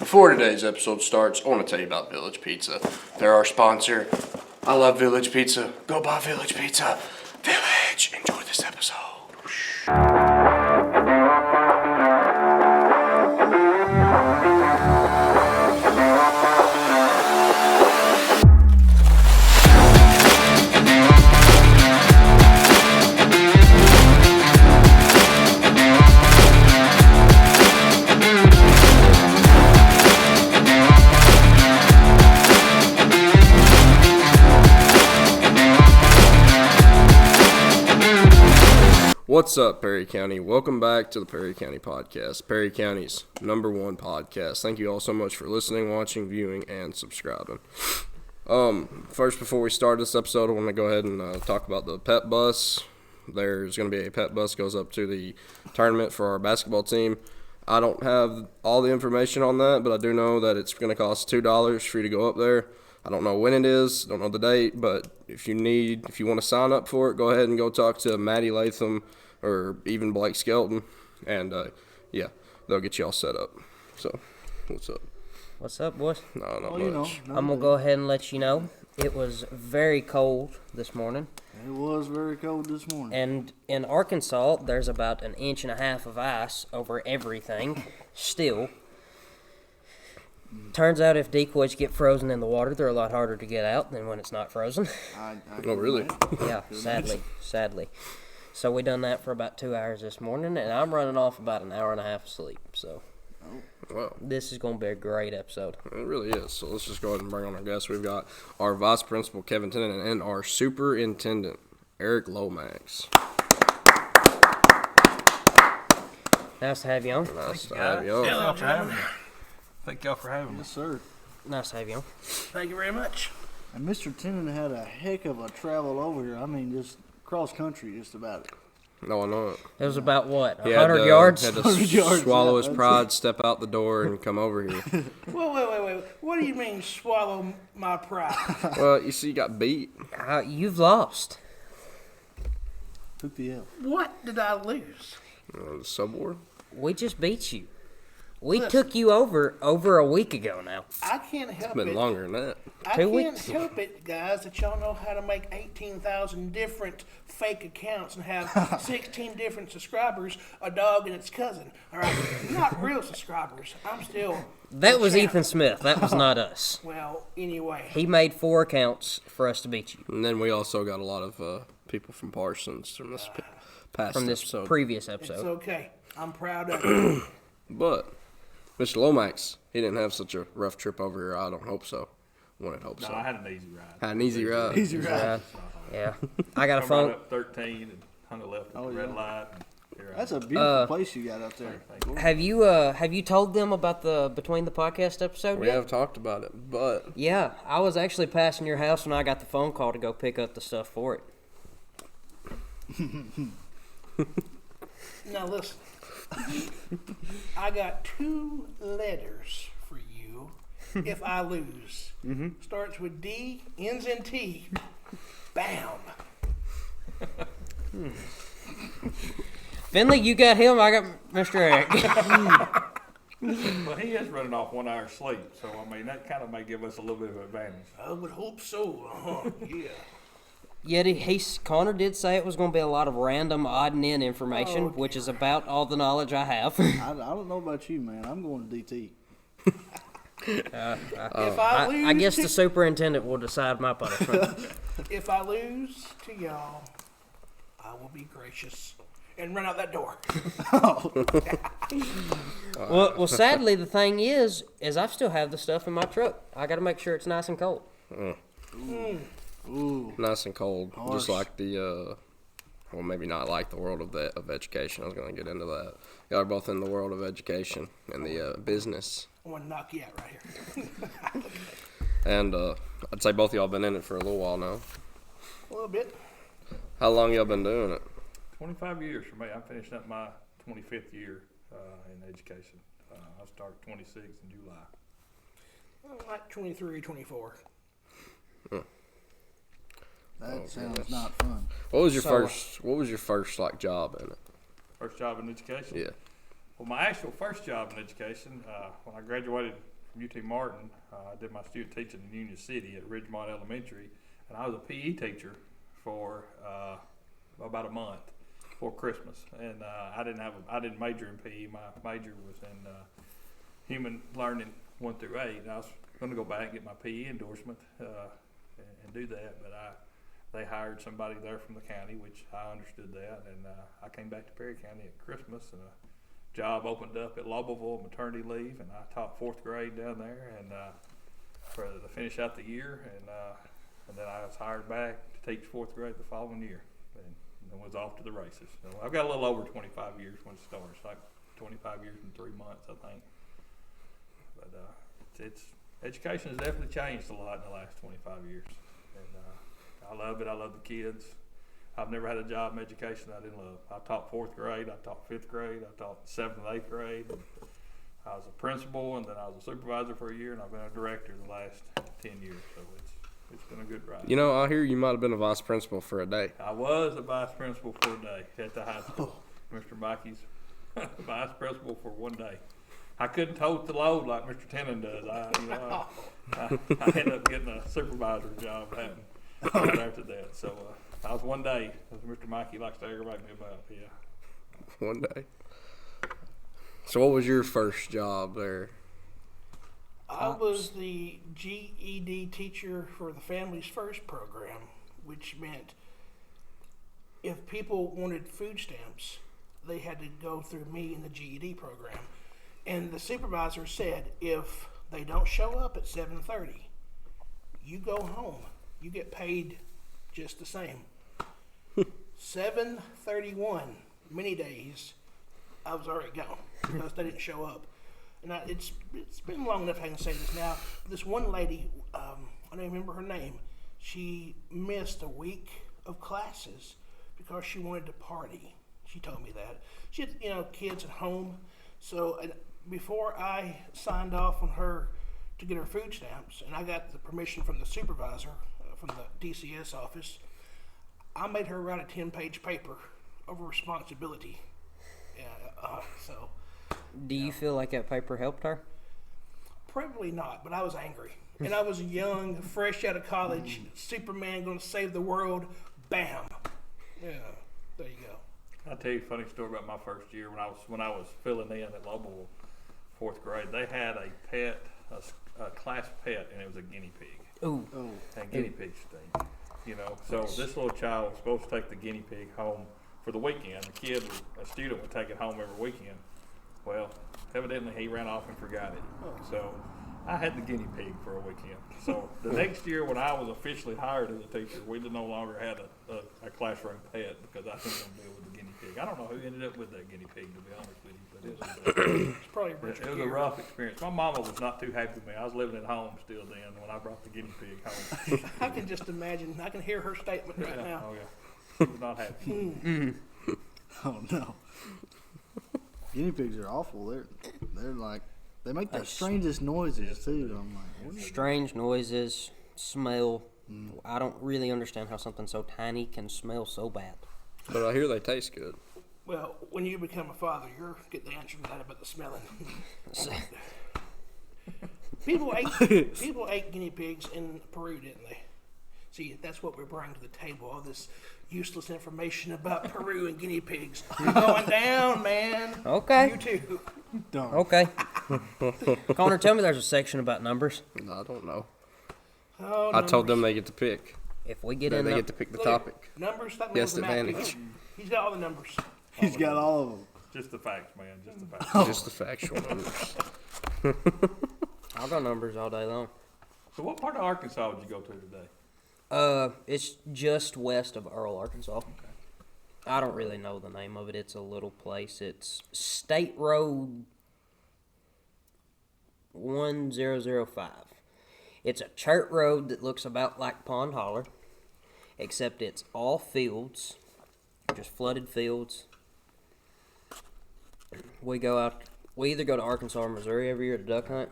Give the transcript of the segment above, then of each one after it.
Before today's episode starts, I want to tell you about Village Pizza. They're our sponsor. I love Village Pizza. Go buy Village Pizza. Village, enjoy this episode. What's up, Perry County? Welcome back to the Perry County Podcast, Perry County's #1 podcast. Thank you all so much for listening, watching, viewing, and subscribing. First, before we start this episode, I want to go ahead and talk about the pet bus. There's going to be a pet bus goes up to the tournament for our basketball team. I don't have all the information on that, but I do know that it's going to cost $2 for you to go up there. I don't know when it is, don't know the date, but if you want to sign up for it, go ahead and go talk to Maddie Latham or even Blake Skelton, and they'll get you all set up. So, what's up? What's up, boys? No, not much. I'm going to go ahead and let you know it was very cold this morning. It was very cold this morning. And in Arkansas, there's about 1.5 inches of ice over everything still. Turns out if decoys get frozen in the water, they're a lot harder to get out than when it's not frozen. Oh, really? Yeah, sadly. So we done that for about 2 hours this morning, and I'm running off about 1.5 hours of sleep. So Wow. This is going to be a great episode. It really is. So let's just go ahead and bring on our guests. We've got our Vice Principal, Kevin Tinin, and our Superintendent, Eric Lomax. Nice to have you on. Nice to have you on. Thank y'all for having me. Yes, sir. Nice to have you on. Thank you very much. And Mr. Tinin had a heck of a travel over here. I mean, just cross country, just about it. No, I know it. It was about, what, He 100 yards? Had to 100 yards, swallow yeah, his pride, step out the door, and come over here. Wait. What do you mean swallow my pride? Well, you see, you got beat. You've lost. Took the L. What did I lose? The subwar. We just beat you. We took you over a week ago now. I can't help It's been it. longer than that. I 2 can't weeks. help it, guys, that y'all know how to make 18,000 different fake accounts and have 16 different subscribers, a dog and its cousin. All right, not real subscribers. I'm still. That was champ. Ethan Smith. That was not us. Well, anyway. He made 4 accounts for us to beat you And then we also got a lot of people from Parsons from this past from this episode. previous It's episode. okay. I'm proud of it. But Mr. Lomax, he didn't have such a rough trip over here. I don't hope so. Wouldn't hope so. No, I had an easy ride. Had an easy ride. Easy ride. Yeah. I got a I phone. rode up 13 and hung a left at the red light. And here I That's am. a beautiful place you got up there. Have you told them about the Between the Podcast episode We yet? have talked about it, but Yeah, I was actually passing your house when I got the phone call to go pick up the stuff for it. Now listen, I got 2 letters for you if I lose. Starts with D, ends in T. Bam. Finley, you got him. I got Mr. Eric. Well, he is running off 1 hour sleep, so I mean that kind of may give us a little bit of advantage. I would hope so. Yeah. Yet Connor did say it was going to be a lot of random odd and end information, Oh, which is about all the knowledge I have. I don't know about you, man. I'm going to DT. If I lose, I guess to, the superintendent will decide my punishment. if I lose to y'all, I will be gracious and run out that door. Well, sadly, the thing is I still have the stuff in my truck. I got to make sure it's nice and cold. Ooh. nice and cold. Harsh. Just like the, well, maybe not like the world of education. I was going to get into that. Y'all are both in the world of education and the business. I'm going to knock you out right here. And I'd say both of y'all been in it for a little while now. A little bit. How long y'all been doing it? 25 years for me. I'm finishing up my 25th year in education. I'll start 26 in July. Like 23, 24. That sounds not fun. What was your first like job in it? First job in education? Yeah. Well, my actual first job in education, when I graduated UT Martin. I did my student teaching in Union City at Ridgemont Elementary, and I was a PE teacher for about a month before Christmas. And I didn't major in PE. My major was in human learning 1 through 8. And I was going to go back and get my PE endorsement and do that, but they hired somebody there from the county, which I understood that, and I came back to Perry County at Christmas, and a job opened up at Loboville, maternity leave, and I taught 4th grade down there, and to finish out the year, and then I was hired back to teach 4th grade the following year, and was off to the races. So I've got a little over 25 years when it starts, like 25 years and 3 months, I think. But education has definitely changed a lot in the last 25 years. And I love it. I love the kids. I've never had a job in education I didn't love. I taught 4th grade. I taught 5th grade. I taught 7th and 8th grade. And I was a principal, and then I was a supervisor for a year, and I've been a director the last 10 years. So it's been a good ride. You know, I hear you might have been a vice principal for a day. I was a vice principal for a day at the high school. Mr. Mikey's vice principal for 1 day. I couldn't tote the load like Mr. Tinin does. I ended up getting a supervisor job right after that. So I was 1 day, as Mr. Mikey likes to aggravate me about. Yeah. 1 day. So what was your first job there? I was the GED teacher for the Families First program, which meant if people wanted food stamps, they had to go through me in the GED program. And the supervisor said, if they don't show up at 7:30, you go home. You get paid just the same. 7:31, many days, I was already gone because they didn't show up. And it's been long enough I can say this now. This one lady, I don't even remember her name, she missed a week of classes because she wanted to party. She told me that. She had, kids at home. So before I signed off on her to get her food stamps, and I got the permission from the supervisor from the DCS office, I made her write a 10-page paper over responsibility. So. Do you feel like that paper helped her? Probably not, but I was angry. And I was young, fresh out of college, Superman going to save the world, bam. Yeah, there you go. I'll tell you a funny story about my first year when I was filling in at Loboville, 4th grade. They had a pet, a class pet, and it was a guinea pig. Ooh. And guinea pig sting. So this little child was supposed to take the guinea pig home for the weekend. A student would take it home every weekend. Well, evidently he ran off and forgot it. So I had the guinea pig for a weekend. So the next year when I was officially hired as a teacher, we no longer had a classroom pet because I couldn't deal with the guinea pig. I don't know who ended up with that guinea pig, to be honest with you, but It's probably it was a rough experience. My mama was not too happy with me. I was living at home still then when I brought the guinea pig home. I can just imagine. I can hear her statement right now. Oh, yeah. She was not happy. Oh no. Guinea pigs are awful. They're like, they make the strangest noises too. I'm like, what is Strange noises, smell. I don't really understand how something so tiny can smell so bad. But I hear they taste good. Well, when you become a father, you'll get the answer to that about the smelling. People ate guinea pigs in Peru, didn't they? See, that's what we're bringing to the table, all this useless information about Peru and guinea pigs. You're going down, man. Okay. You too. Don't. Okay. Connor, tell me there's a section about numbers. I don't know. Oh, I told them they get to pick. If we get They in get to pick the Look, topic. Numbers, that Yes, means the math advantage. teacher. He's got all the numbers. He's got all of them. Just the facts, man. Just the facts. Just the factual numbers. I'll go numbers all day long. So what part of Arkansas did you go to today? It's just west of Earl, Arkansas. I don't really know the name of it. It's a little place. It's State Road 1005. It's a church road that looks about like Pond Holler, except it's all fields, just flooded fields. We either go to Arkansas or Missouri every year to duck hunt.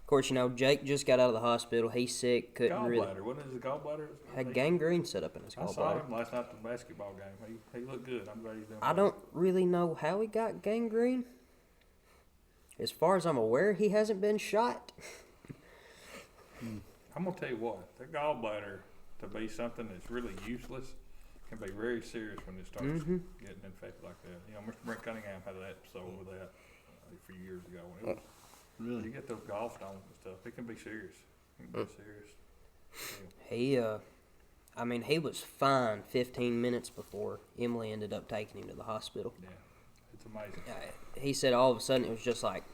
Of course, Jake just got out of the hospital. He's sick. Couldn't really. Gallbladder. What is the gallbladder? Had gangrene set up in his I saw gallbladder. him last night at the basketball game. He looked good. I'm glad he's doing I don't really know how he got gangrene. as far as I'm aware, he hasn't been shot. I'm gonna tell you what, the gallbladder to be something that's really useless can be very serious when it starts getting infected like that. You know, Mr. Brent Cunningham had an episode with that a few years ago. And it was, Really? you get those gallstones and stuff, it can be serious. It can be serious. He was fine 15 minutes before Emily ended up taking him to the hospital. Yeah, it's amazing. He said all of a sudden it was just like,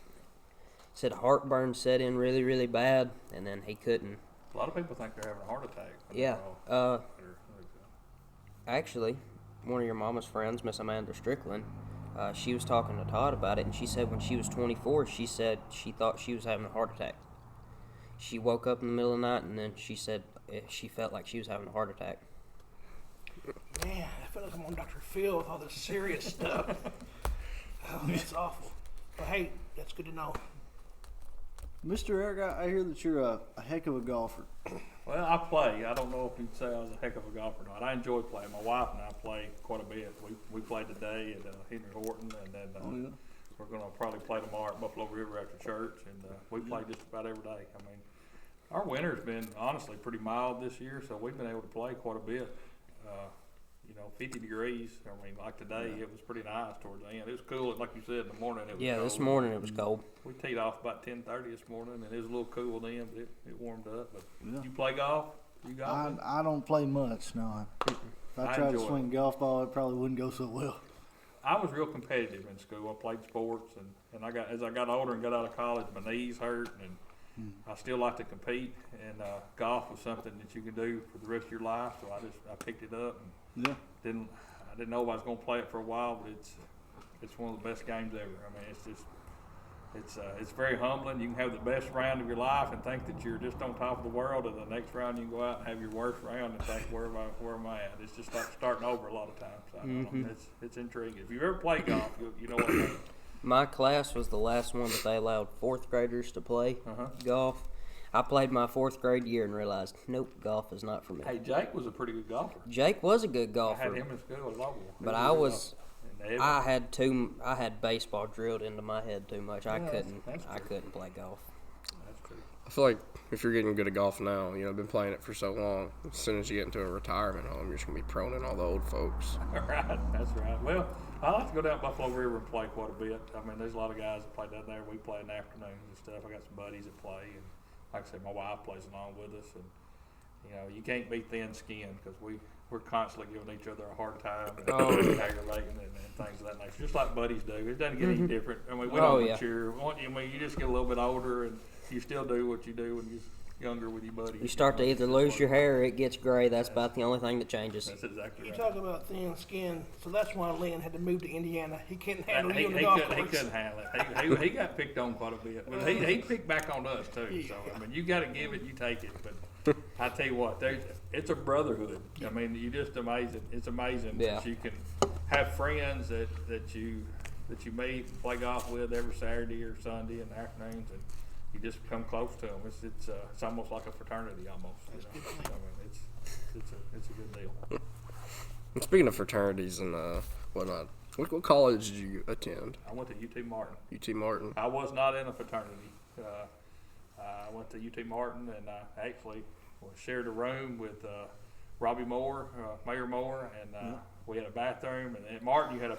said heartburn set in really, really bad, and then he couldn't. A lot of people think they're having a heart attack. Yeah. Actually, one of your mama's friends, Miss Amanda Strickland, she was talking to Todd about it, and she said when she was 24, she said she thought she was having a heart attack. She woke up in the middle of the night, and then she said she felt like she was having a heart attack. Man, I feel like I'm on Dr. Phil with all this serious stuff. Oh, that's awful. But hey, that's good to know. Mr. Eric, I hear that you're a heck of a golfer. Well, I play. I don't know if you'd say I was a heck of a golfer or not. I enjoy playing. My wife and I play quite a bit. We played today at Henry Horton, and then we're going to probably play tomorrow at Buffalo River after church, and we play just about every day. I mean, our winter's been honestly pretty mild this year, so we've been able to play quite a bit. 50 degrees. I mean, like today, it was pretty nice towards the end. It was cool, like you said, in the morning. It was cold. This morning it was cold. We teed off about 10:30 this morning, and it was a little cool then, but it warmed up. But you play golf? You golf? I don't play much, no. If I tried to swing a golf ball, it probably wouldn't go so well. I was real competitive in school. I played sports, and as I got older and got out of college, my knees hurt, and I still like to compete. And golf was something that you can do for the rest of your life, so I picked it up. And I didn't know if I was going to play it for a while, but it's one of the best games ever. I mean, it's very humbling. You can have the best round of your life and think that you're just on top of the world, and the next round you can go out and have your worst round and think, where am I at? It's just like starting over a lot of times. It's intriguing. If you ever play golf, you know what I mean. My class was the last one that they allowed fourth graders to play golf. I played my fourth grade year and realized, nope, golf is not for me. Hey, Jake was a pretty good golfer. Jake was a good golfer. I had him in school at Lomax. But I had baseball drilled into my head too much. I couldn't play golf. That's true. I feel like if you're getting good at golf now, been playing it for so long, as soon as you get into a retirement home, you're just going to be prone in all the old folks. Right, that's right. Well, I like to go down Buffalo River and play quite a bit. I mean, there's a lot of guys that play down there. We play in the afternoons and stuff. I got some buddies that play, and like I said, my wife plays along with us, and you can't be thin skinned because we're constantly giving each other a hard time and aggravating and things of that nature, just like buddies do. It doesn't get any different. I mean, we don't mature. You just get a little bit older, and you still do what you do when you're younger with your buddies. You start to either lose your hair or it gets gray. That's about the only thing that changes. That's exactly You right. talk about thin skin, so that's why Lynn had to move to Indiana. He couldn't handle you on the golf course. He couldn't handle it. He got picked on quite a bit, but he picked back on us too. So I mean, you got to give it, you take it. But I tell you what, it's a brotherhood. I mean, you just amazing. It's amazing that you can have friends that you meet and play golf with every Saturday or Sunday in the afternoons, and you just become close to them. It's almost like a fraternity almost. I mean, it's a good deal. And speaking of fraternities and whatnot, what college did you attend? I went to UT Martin. UT Martin. I was not in a fraternity. I went to UT Martin, and I actually shared a room with Robbie Moore, Mayor Moore, and we had a bathroom. And at Martin, you had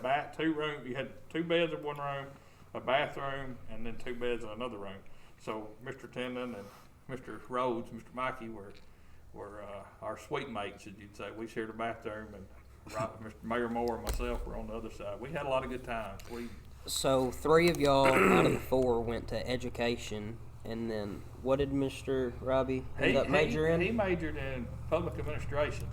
you had 2 beds in one room, a bathroom, and then 2 beds in another room. So Mr. Tinin and Mr. Rhodes, Mr. Mikey were our suite mates, as you'd say. We shared a bathroom, and Mr. Mayor Moore and myself were on the other side. We had a lot of good times. So 3 of y'all out of the 4 went to education, and then what did Mr. Robbie end up majoring in? He majored in public administration,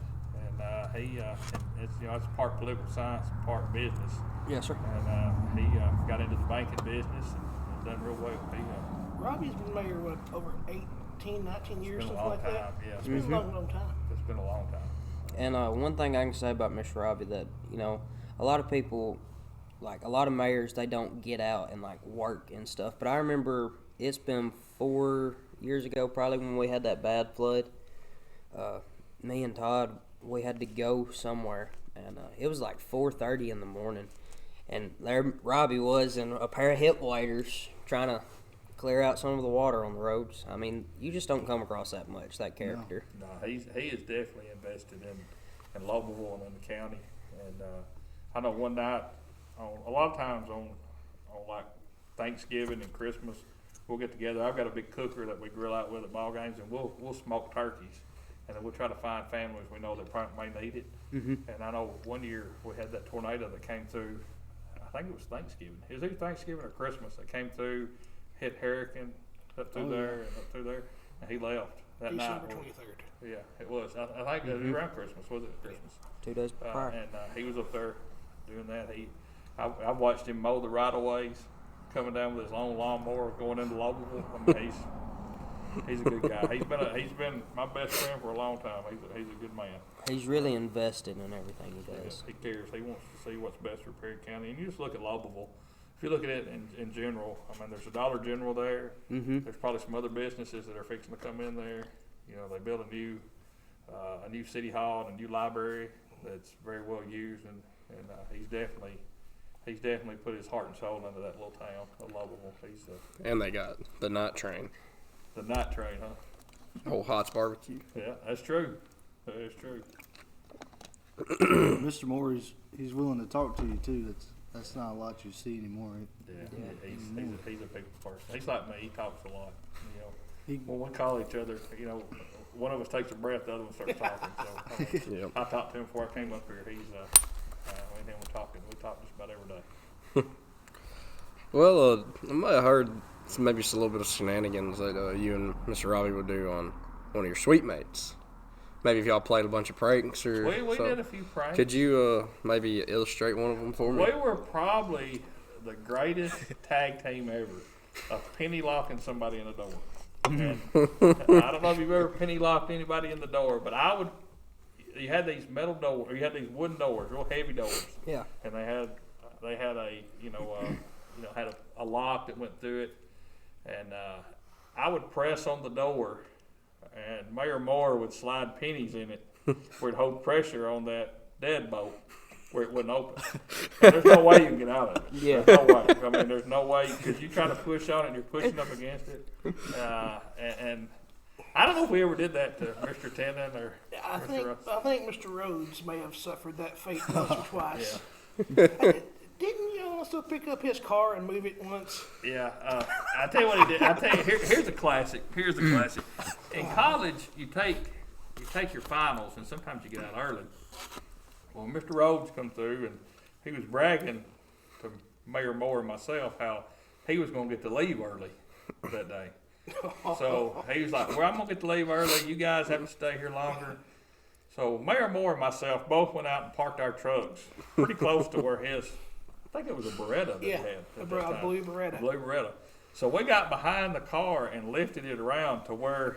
and it's part political science and part business. Yes, sir. And he got into the banking business and done real well. Robbie's been mayor, over 18, 19 years, something like that? Yeah, It's been a long time. It's been a long time. And one thing I can say about Mr. Robbie that, a lot of people, like a lot of mayors, they don't get out and like work and stuff. But I remember it's been 4 years ago probably when we had that bad flood. Me and Todd, we had to go somewhere, and it was like 4:30 in the morning. And there Robbie was in a pair of hip waders trying to clear out some of the water on the roads. I mean, you just don't come across that much, that character. No, he is definitely invested in Lomax and in the county. And I know one night, a lot of times on like Thanksgiving and Christmas, we'll get together. I've got a big cooker that we grill out with at ball games, and we'll smoke turkeys. And then we'll try to find families we know that probably may need it. Mm-hmm. And I know one year we had that tornado that came through. I think it was Thanksgiving. It was either Thanksgiving or Christmas that came through, hit Hurricane up through there and up through there, and he left that night. December 23rd. Yeah, it was. I think it was around Christmas. Was it Christmas? 2 days prior. And he was up there doing that. I watched him mow the right-of-ways, coming down with his long lawnmower, going into Lomax. I mean, he's a good guy. He's been my best friend for a long time. He's a good man. He's really invested in everything he does. He cares. He wants to see what's best for Perry County. And you just look at Lomax. If you look at it in general, I mean, there's a Dollar General there. Mm-hmm. There's probably some other businesses that are fixing to come in there. You know, they built a new city hall and a new library that's very well used, and he's definitely put his heart and soul into that little town of Lomax. And they got the night train. The night train, huh? Whole Hots barbecue. Yeah, that's true. That is true. Mr. Moore, he's willing to talk to you too. That's not a lot you see anymore. Yeah. He's a people person. He's like me. He talks a lot. You know, when we call each other, you know, one of us takes a breath, the other one starts talking. So Yep. I talked to him before I came up here. He's me and him were talking. We talk just about every day. Well, I might have heard maybe just a little bit of shenanigans that you and Mr. Robbie would do on one of your suite mates. Maybe if y'all played a bunch of pranks or We something. did a few pranks. Could you maybe illustrate one of them for me? We were probably the greatest tag team ever of penny locking somebody in the door. And I don't know if you've ever penny locked anybody in the door, but you had these metal doors, or you had these wooden doors, real heavy doors. Yeah. And they had a had a lock that went through it, and I would press on the door, and Mayor Moore would slide pennies in it where it'd hold pressure on that deadbolt where it wouldn't open. And there's no way you can get out of it. Yeah. There's no way. I mean, there's no way, because you try to push on it and you're pushing up against it. And I don't know if we ever did that to Mr. Tinin or I Mr. think Mr. Rhodes may have suffered that fate once or twice. Yeah. Didn't you also pick up his car and move it once? Yeah, I tell you what he did. I tell you, here's a classic. Here's a classic. In college, you take your finals, and sometimes you get out early. Well, Mr. Rhodes come through, and he was bragging to Mayor Moore and myself how he was going to get to leave early that day. So he was like, "Well, I'm going to get to leave early. You guys have to stay here longer." So Mayor Moore and myself both went out and parked our trucks pretty close to where his. I think it was a Beretta that he had. A blue Beretta. Blue Beretta. So we got behind the car and lifted it around to where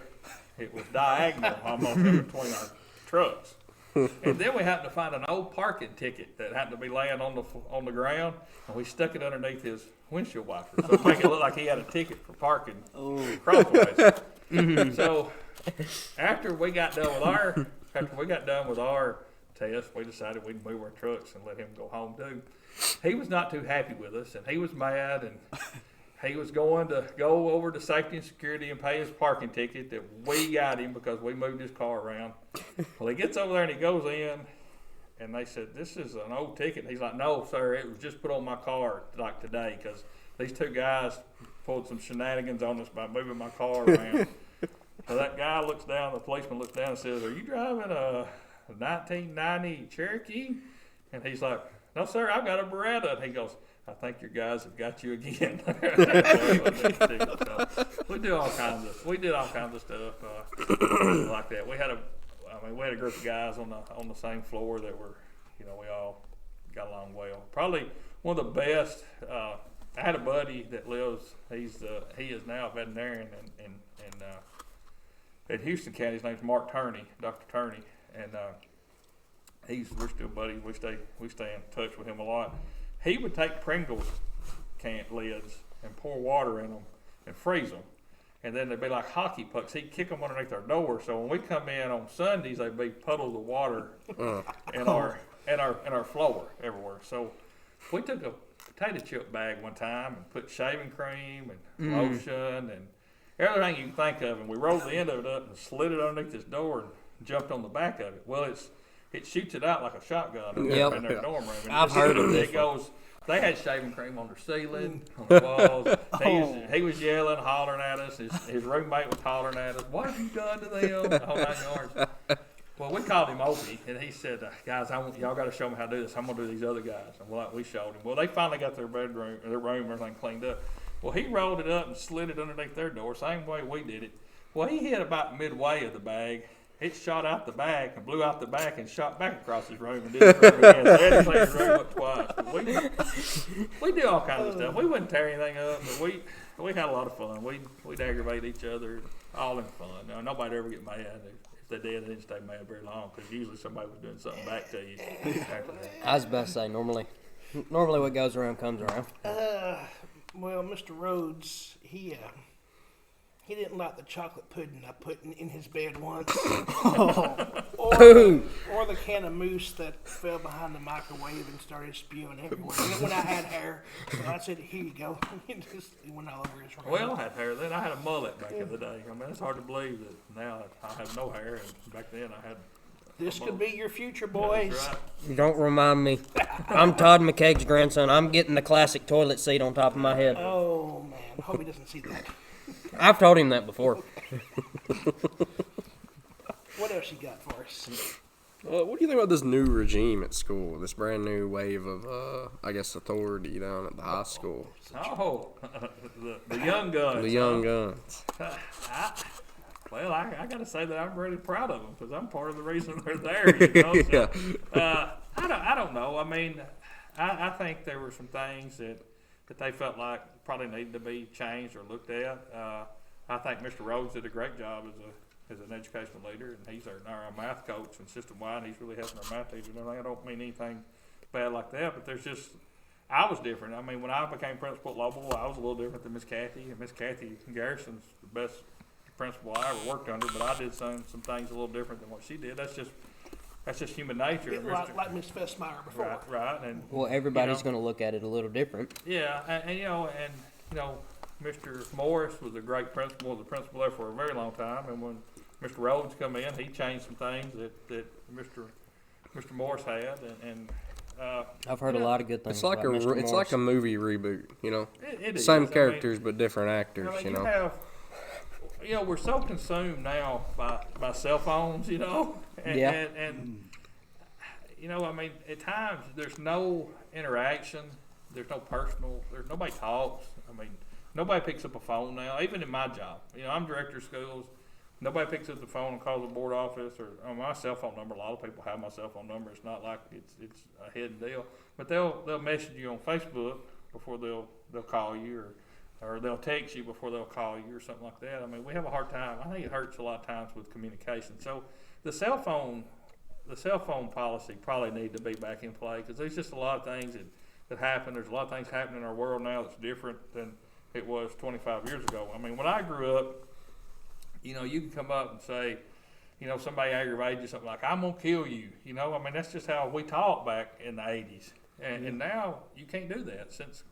it was diagonal almost in between our trucks. And then we happened to find an old parking ticket that happened to be laying on the ground, and we stuck it underneath his windshield wiper, so to make it look like he had a ticket for parking crossways. So after we got done with our test, we decided we'd move our trucks and let him go home too. He was not too happy with us, and he was mad, and he was going to go over to safety and security and pay his parking ticket that we got him because we moved his car around. Well, he gets over there and he goes in, and they said, "This is an old ticket." And he's like, "No, sir, it was just put on my car like today because these two guys pulled some shenanigans on us by moving my car around." So that guy looks down, the policeman looks down and says, "Are you driving a 1990 Cherokee?" And he's like, "No, sir, I've got a Beretta." And he goes, "I think your guys have got you again." We did all kinds of stuff like that. We had a group of guys on the same floor that were, we all got along well. Probably one of the best. I had a buddy that lives. He is now a veterinarian in Houston County. His name's Mark Turney, Dr. Turney, and we're still buddies. We stay in touch with him a lot. He would take Pringles can lids and pour water in them and freeze them, and then they'd be like hockey pucks. He'd kick them underneath our door. So when we come in on Sundays, they'd be puddles of water in our floor everywhere. So we took a potato chip bag one time and put shaving cream and lotion and everything you can think of, and we rolled the end of it up and slid it underneath this door and jumped on the back of it. Well, it shoots it out like a shotgun in their dorm room. And I've heard of this. It goes. They had shaving cream on their ceiling, on the walls. He was yelling, hollering at us. His roommate was hollering at us. What have you done to them? The whole 9 yards. Well, we called him Opie, and he said, guys, y'all got to show me how to do this. I'm going to do these other guys. And we showed him. Well, they finally got their room, everything cleaned up. Well, he rolled it up and slid it underneath their door, same way we did it. Well, he hit about midway of the bag. It shot out the bag and blew out the back and shot back across his room and did it again. So he had to clean his room up twice. But we do all kinds of stuff. We wouldn't tear anything up, but we had a lot of fun. We'd aggravate each other, all in fun. Now, nobody ever get mad. If they did, they didn't stay mad very long because usually somebody was doing something back to you after that. I was about to say, normally what goes around comes around. Well, Mr. Rhodes, he didn't like the chocolate pudding I put in his bed once, or the can of mousse that fell behind the microwave and started spewing everywhere. When I had hair, so I said, "Here you go." It went all over his room. Well, I had hair then. I had a mullet back in the day. I mean, it's hard to believe that now I have no hair, and back then I had. This could be your future, boys. That's right. Don't remind me. I'm Todd McCaig's grandson. I'm getting the classic toilet seat on top of my head. Oh man, I hope he doesn't see that. I've told him that before. What else you got for us? What do you think about this new regime at school? This brand new wave of, authority down at the high school. Oh, the young guns. The young guns. Well, I got to say that I'm really proud of them because I'm part of the reason they're there. You know? So, I don't know. I mean, I think there were some things that they felt like probably needed to be changed or looked at. I think Mr. Rhodes did a great job as an educational leader, and he's our math coach and system-wide. He's really helping our math teachers and everything. I don't mean anything bad like that, but I was different. I mean, when I became principal at Lowell, I was a little different than Miss Kathy, and Miss Kathy Garrison's the best principal I ever worked under, but I did some things a little different than what she did. That's just human nature. Like Miss Fessmeyer before. Right. And Well, everybody's going to look at it a little different. yeah, and Mr. Morris was a great principal. Was a principal there for a very long time, and when Mr. Rhodes come in, he changed some things that Mr. Morris had, and I've heard a lot of good things. It's like about Mr. it's Morris. like a movie reboot, it is. Same I mean, characters but different actors, you have, we're so consumed now by cell phones, and I mean, at times there's no interaction, there's no personal, there's nobody talks. I mean, nobody picks up a phone now, even in my job. I'm director of schools. Nobody picks up the phone and calls the board office or on my cell phone number. A lot of people have my cell phone number. It's not like it's a hidden deal, but they'll message you on Facebook before they'll call you or they'll text you before they'll call you or something like that. I mean, we have a hard time. I think it hurts a lot of times with communication. So the cell phone policy probably need to be back in play because there's just a lot of things that happen. There's a lot of things happening in our world now that's different than it was 25 years ago. I mean, when I grew up, you can come up and say, somebody aggravated you, something like, I'm going to kill you. I mean, that's just how we talked back in the 80s. And now you can't do that. Since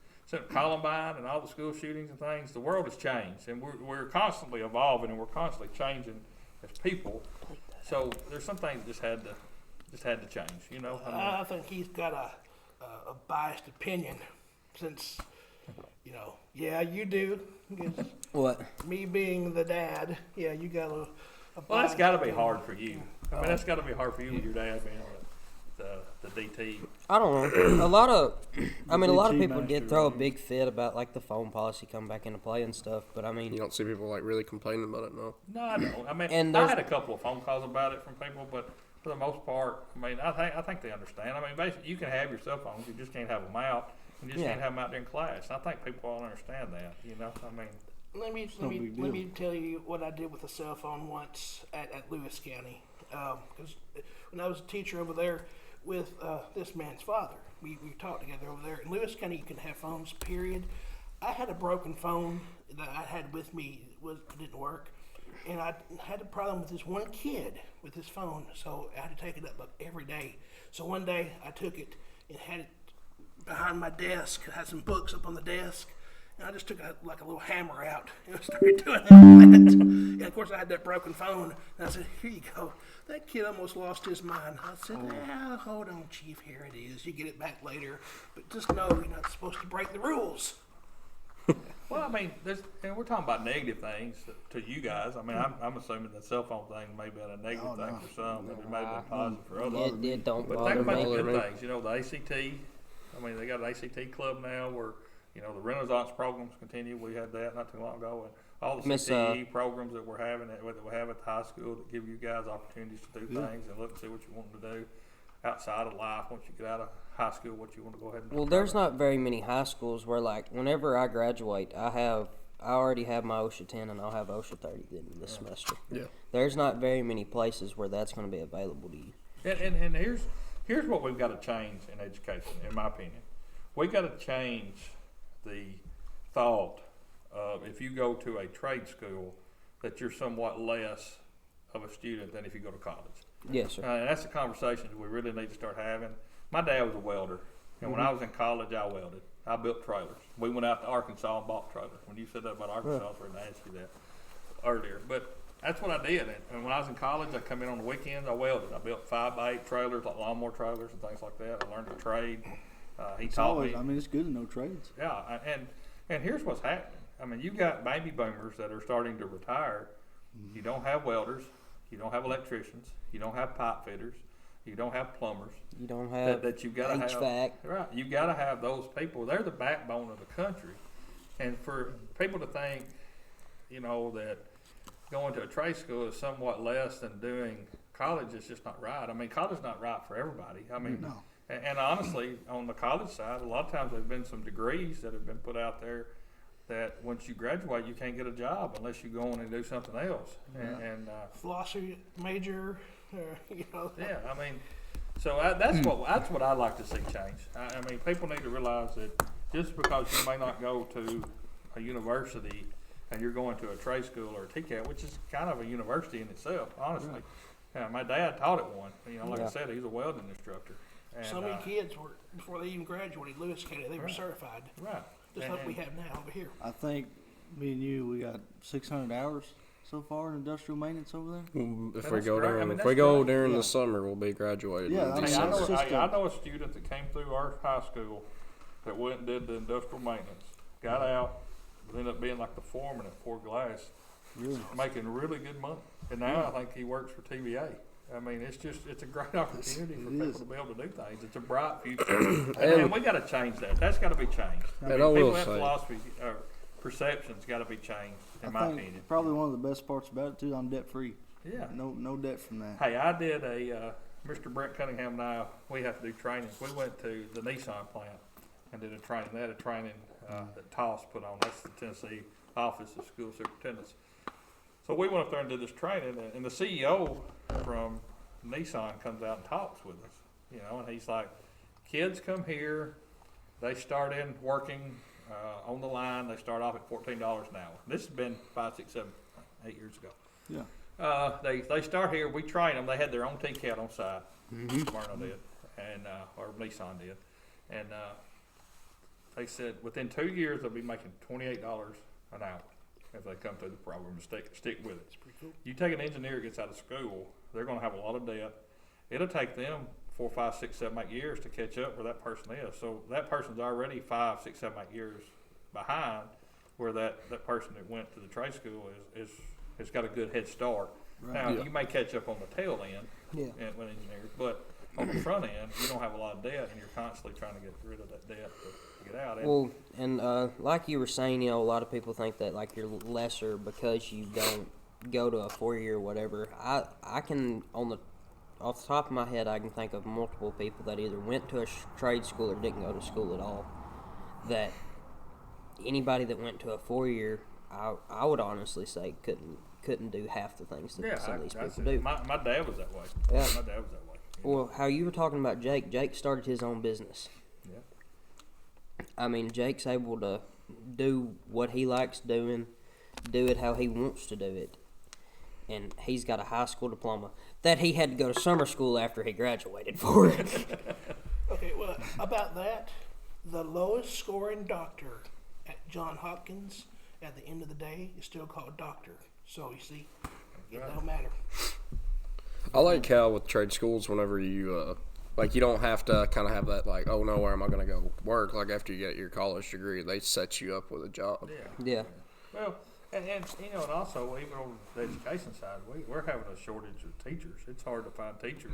Columbine and all the school shootings and things, the world has changed. And we're constantly evolving and we're constantly changing as people. So there's some things that just had to change, I think he's got a biased opinion since, yeah, you do. What? Me being the dad, yeah, you got a well, that's got to be hard for you. I mean, that's got to be hard for you with your dad being the DT. I don't know. A lot of DT people master, did throw a right? big fit about like the phone policy coming back into play and stuff. But I mean, You don't see people like really complaining about it, no. No, I don't. I mean, And I had a couple of phone calls about it from people, but for the most part, I mean, I think they understand. I mean, basically, you can have your cell phones, you just can't have them out. You just can't have them out during class. I think people all understand that. I mean. Let me tell you what I did with a cell phone once at Lewis County. Because when I was a teacher over there with this man's father, we talked together over there. In Lewis County, you can have phones, period. I had a broken phone that I had with me. It didn't work. And I had a problem with this one kid with his phone, so I had to take it up every day. So one day I took it and had it behind my desk. I had some books up on the desk. And I just took a little hammer out and started doing that. And of course, I had that broken phone. And I said, "Here you go." That kid almost lost his mind. I said, "Hold on, Chief. Here it is. You get it back later. But just know you're not supposed to break the rules." Well, I mean, and we're talking about negative things to you guys. I mean, I'm assuming the cell phone thing may have been a negative thing for some, but it may have been positive for others. It don't But bother think about me. the good things. You know, the ACT. I mean, they got an ACT club now where, you know, the Renaissance programs continue. We had that not too long ago, and all the CTE programs that we're having that we have at the high school that give you guys opportunities to do things and look and see what you want to do outside of life once you get out of high school, what you want to go ahead and do. Well, there's not very many high schools where, like, whenever I graduate, I already have my OSHA 10 and I'll have OSHA 30 this semester. Yeah. There's not very many places where that's going to be available to you. And here's what we've got to change in education, in my opinion. We've got to change the thought of if you go to a trade school that you're somewhat less of a student than if you go to college. Yes, sir. And that's the conversation we really need to start having. My dad was a welder, and when I was in college, I welded. I built trailers. We went out to Arkansas and bought trailers. When you said that about Arkansas, I was going to ask you that earlier. But that's what I did. And when I was in college, I come in on the weekends, I welded. I built 5x8 trailers, like lawnmower trailers and things like that. I learned to trade. He taught me. I mean, it's good to know trades. Yeah, and here's what's happening. I mean, you've got baby boomers that are starting to retire. You don't have welders. You don't have electricians. You don't have pipe fitters. You don't have plumbers. You don't have that you've got to have. HVAC. Right. You've got to have those people. They're the backbone of the country. And for people to think, you know, that going to a trade school is somewhat less than doing college is just not right. I mean, college is not right for everybody. I mean, No. and honestly, on the college side, a lot of times there have been some degrees that have been put out there that once you graduate, you can't get a job unless you go on and do something else. And Philosophy major, you know. yeah, I mean, so that's what I'd like to see change. I mean, people need to realize that just because you may not go to a university and you're going to a trade school or a TCAT, which is kind of a university in itself, honestly. Yeah, my dad taught at one. You know, like I said, he's a welding instructor. And, So many kids were, before they even graduated Lewis County, they were certified. Right. Just like we have now over here. I think me and you, we got 600 hours so far in industrial maintenance over there. If That's we go great. during, I mean, if we that's go great. during Yeah. the summer, we'll be graduated. Yeah, in I mean, Hey, December. I know a student that came through our high school that went and did the industrial maintenance, got out, ended up being like the foreman at Fort Glass, Really? making really good money. And now I think he works for TVA. I mean, it's a great opportunity for people to be able to do things. It's a bright future. and we got to change that. That's got to be changed. I mean, I will people have say- philosophy, perceptions got to be changed, in my I think opinion. probably one of the best parts about it too, I'm debt free. Yeah. No debt from that. Hey, I did Mr. Brent Cunningham and I, we have to do trainings. We went to the Nissan plant and did a training. They had a training that TOS put on. That's the Tennessee Office of School Superintendents. So we went up there and did this training, and the CEO from Nissan comes out and talks with us, you know, and he's like, kids come here, they start in working on the line, they start off at $14 an hour. This has been 5, 6, 7, 8 years ago. Yeah. They start here. We train them. They had their own TCAT on site. Smyrna did, and or Nissan did, and they said within 2 years they'll be making $28 an hour if they come through the program and stick with it. You take an engineer that gets out of school, they're going to have a lot of debt. It'll take them 4, 5, 6, 7, 8 years to catch up where that person is. So that person's already 5, 6, 7, 8 years behind where that person that went to the trade school has got a good head start. Right. Now, Yeah. you may catch up on the tail end Yeah. with engineers, but on the front end, you don't have a lot of debt, and you're constantly trying to get rid of that debt to get out. And Well, and like you were saying, you know, a lot of people think that like you're lesser because you don't go to a 4-year or whatever. I can off the top of my head, I can think of multiple people that either went to a trade school or didn't go to school at all. That anybody that went to a 4-year, I would honestly say couldn't do half the things that some of these people do. My dad was that way. Yeah. My dad was that way. Well, how you were talking about Jake started his own business. Yeah. I mean, Jake's able to do what he likes doing, do it how he wants to do it. And he's got a high school diploma that he had to go to summer school after he graduated for it. Okay, well, about that, The lowest scoring doctor at John Hopkins at the end of the day is still called doctor. So you see, it don't matter. I like how with trade schools, whenever you you don't have to kind of have that like, oh no, where am I going to go work? Like after you get your college degree, they set you up with a job. Yeah. Well, and also even on the education side, we're having a shortage of teachers. It's hard to find teachers,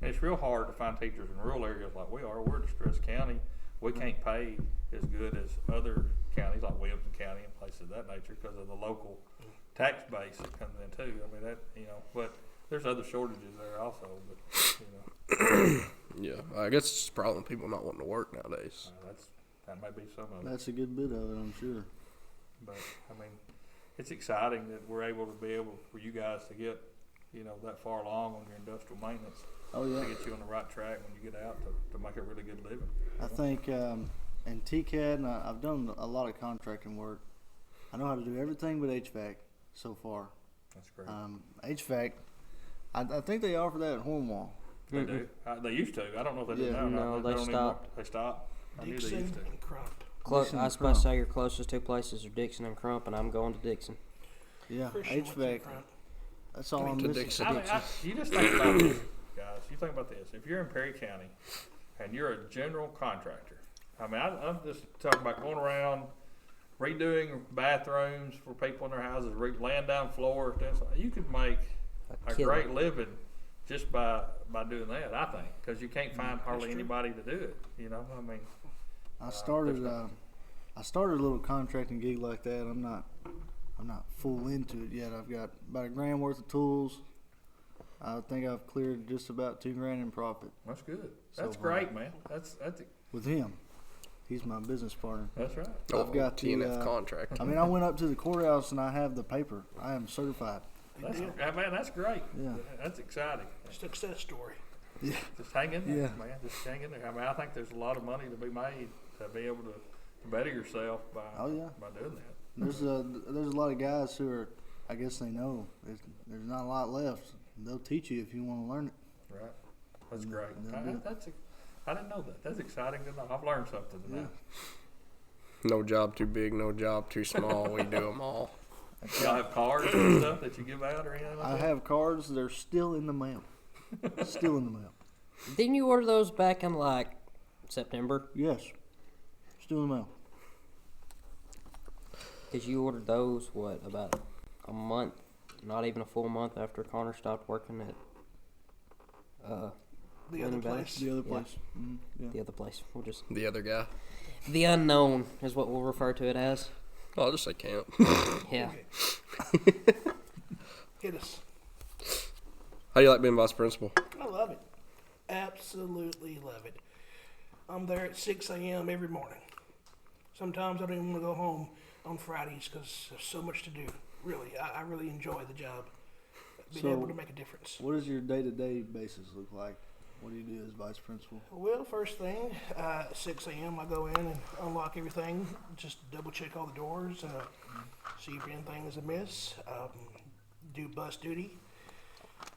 and it's real hard to find teachers in rural areas like we are. We're a distressed county. We can't pay as good as other counties like Williamson County and places of that nature because of the local tax base that comes in too. I mean but there's other shortages there also. But Yeah, I guess it's just a problem people not wanting to work nowadays. that may be some of it. That's a good bit of it, I'm sure. But I mean, it's exciting that we're able for you guys to get, that far along on your industrial maintenance. Oh yeah. To get you on the right track when you get out to make a really good living. I think in TCAD, and I've done a lot of contracting work. I know how to do everything but HVAC so far. That's great. HVAC, I think they offer that at Hornwall. They do. They used to. I don't know if they do Yeah. now. No, they don't anymore. stopped. They stopped. I knew they Dixon used to. and Crump. Dixon I and was about to Crump. say your closest two places are Dixon and Crump, and I'm going to Dixon. Yeah, Christian went to HVAC. Crump. That's all I'm To missing. Dixon. You just think about this, guys. You think about this. If you're in Perry County and you're a general contractor, I mean, I'm just talking about going around redoing bathrooms for people in their houses, laying down floors. You could make a killer. great living just by doing that, I think, because you can't find hardly true. anybody to do it. I mean, I started a little contracting gig like that. I'm not full into it yet. I've got about $1,000 worth of tools. I think I've cleared just about $2,000 in profit that's good. So That's far. great, man. That's with him. He's my business partner. right. I've got the, TNF contract. I mean, I went up to the courthouse and I have the paper. I am certified. That's great. Yeah. That's exciting. Success story. Just hang in there, Yeah. man. Just hang in there. I mean, I think there's a lot of money to be made to be able to better yourself by Oh, yeah. by doing that. There's a lot of guys who are, I guess they know there's not a lot left. They'll teach you if you want to learn it. Right. That's great. they'll do. I didn't know that. That's exciting to know. I've learned something tonight. No job too big, no job too small. We do them all. Y'all have cards and stuff that you give out or anything like I that? have cards. They're still in the mail. Still in the mail. Didn't you order those back in like September? Yes. Still in the mail. Because you ordered those, about a month, not even a full month after Connor stopped working at The other place. The other Yeah. place. Yeah. the other place. We'll just The other guy. the unknown is what we'll refer to it as. Oh, I'll just say camp. Yeah. Hit us. How do you like being vice principal? I love it. Absolutely love it. I'm there at 6 a.m. every morning. Sometimes I don't even want to go home on Fridays because there's so much to do. Really, I really enjoy the job. Being So- able to make a difference. What does your day-to-day basis look like? What do you do as vice principal? Well, first thing, at 6 a.m. I go in and unlock everything, just double check all the doors, see if anything is amiss, do bus duty,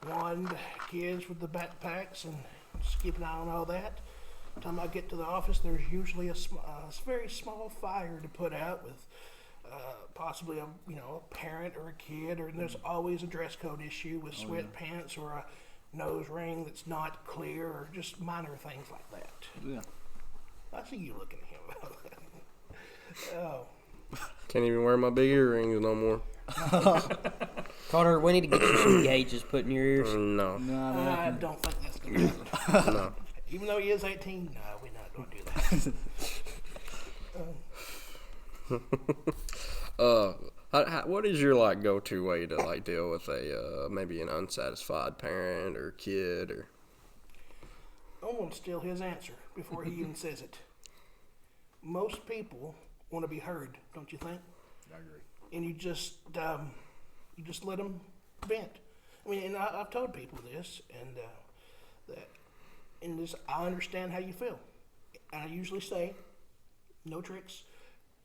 wand kids with the backpacks and just keep an eye on all that. By the time I get to the office, there's usually a very small fire to put out with possibly a parent or a kid, or there's always a dress code issue with sweatpants or a nose ring that's not clear, or just minor things like that. Yeah. I see you looking at him. Oh, Can't even wear my big earrings no more. Connor, we need to get you some gauges put in your ears. No. I don't think that's going to happen. No. Even though he is 18, no, we're not going to do that. What is your go-to way to deal with a maybe an unsatisfied parent or kid or? I'm going to steal his answer before he even says it. Most people want to be heard, don't you think? I agree. And you just let them vent. I mean, and I've told people this, and I understand how you feel. And I usually say, no tricks.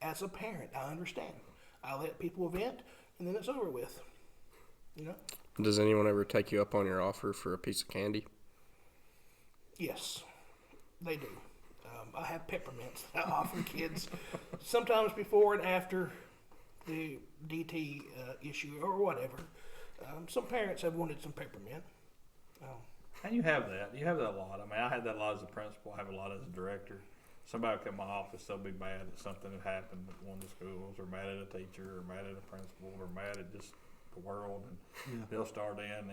As a parent, I understand. I let people vent, and then it's over with. Does anyone ever take you up on your offer for a piece of candy? Yes, they do. I have peppermints that I offer kids, sometimes before and after the DT issue or whatever. Some parents have wanted some peppermint. And you have that. You have that a lot. I mean, I had that a lot as a principal. I have a lot as a director. Somebody will come to my office, they'll be mad at something that happened at one of the schools, or mad at a teacher, or mad at a principal, or mad at just the world. And they'll start and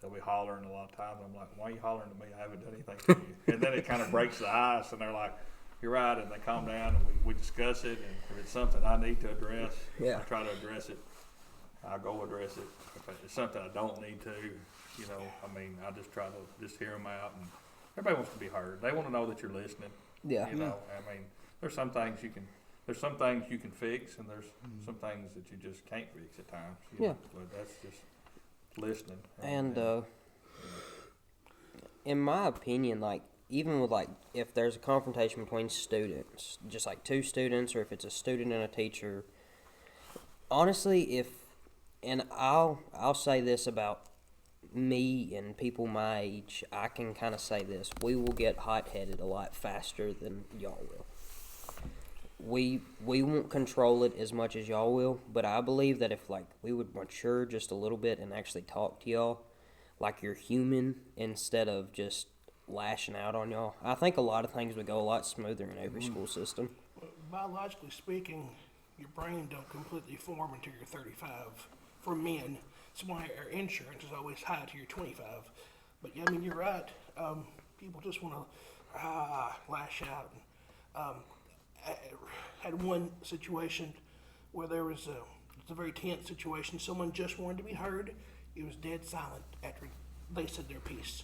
they'll be hollering a lot of times. I'm like, why are you hollering to me? I haven't done anything to you. And then it kind of breaks the ice, and they're like, you're right. And they calm down, and we discuss it. And if it's something I need to address, I try to address it. I'll go address it. If it's something I don't need to, I mean, I just try to just hear them out. And everybody wants to be heard. They want to know that you're listening. Yeah. I mean, there's some things you can fix, and there's some things that you just can't fix at times. But that's just listening. And in my opinion, like, even with, like, if there's a confrontation between students, just like two students, or if it's a student and a teacher, honestly, and I'll say this about me and people my age, I can kind of say this: we will get hot-headed a lot faster than y'all will. We won't control it as much as y'all will, but I believe that if, like, we would mature just a little bit and actually talk to y'all like you're human instead of just lashing out on y'all, I think a lot of things would go a lot smoother in every school system. Biologically speaking, your brain don't completely form until you're 35 for men. That's why our insurance is always high till you're 25. But yeah, I mean, you're right. People just want to lash out. I had one situation where it was a very tense situation. Someone just wanted to be heard. It was dead silent after they said their piece.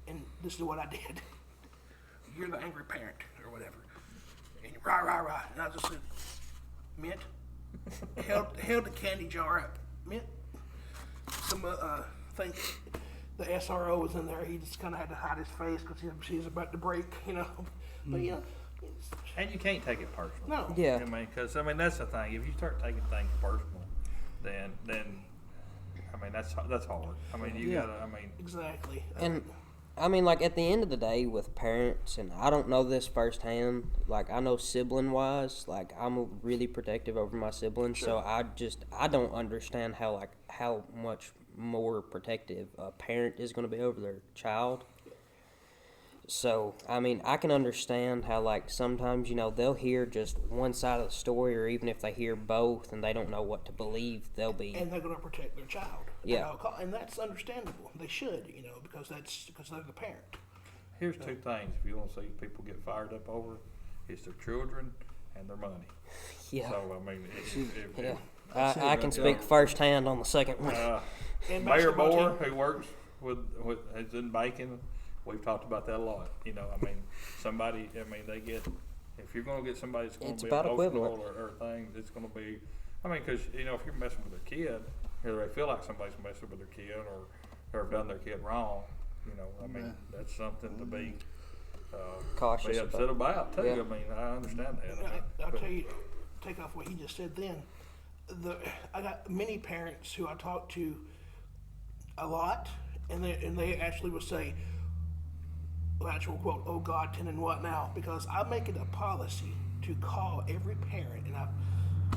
And this is what I did. You're the angry parent or whatever. And you rah, rah, rah. And I just said, mint. held the candy jar up. Mint. Some think the SRO was in there. He just kind of had to hide his face because he was about to break, But and you can't take it personal. No. Yeah. I mean, because that's the thing. If you start taking things personal, then I mean that's hard. I mean you gotta. I mean exactly. And I mean, like, at the end of the day with parents, and I don't know this firsthand, like, I know sibling-wise, like, I'm really protective over my siblings, so I don't understand how much more protective a parent is going to be over their child. So, I mean, I can understand how, like, sometimes, they'll hear just one side of the story, or even if they hear both and they don't know what to believe, they'll be... And they're going to protect their child. Yeah. And that's understandable. They should, because they're the parent. Here's two things if you want to see people get fired up over: it's their children and their money. Yeah. So I mean, I can speak firsthand on the second one. Mayor Moore, who works is in banking, we've talked about that a lot. I mean, they get, if you're going to get somebody that's going to be emotional or things, it's going to be, I mean, because, if you're messing with a kid, or they feel like somebody's messing with their kid or have done their kid wrong, I mean, that's something to be cautious be upset about, too. Yeah. I mean, I understand that. I'll tell you, take off what he just said then. I got many parents who I talk to a lot, and they actually will say, actual quote, "Oh God, Tinin, what now?" Because I make it a policy to call every parent, and I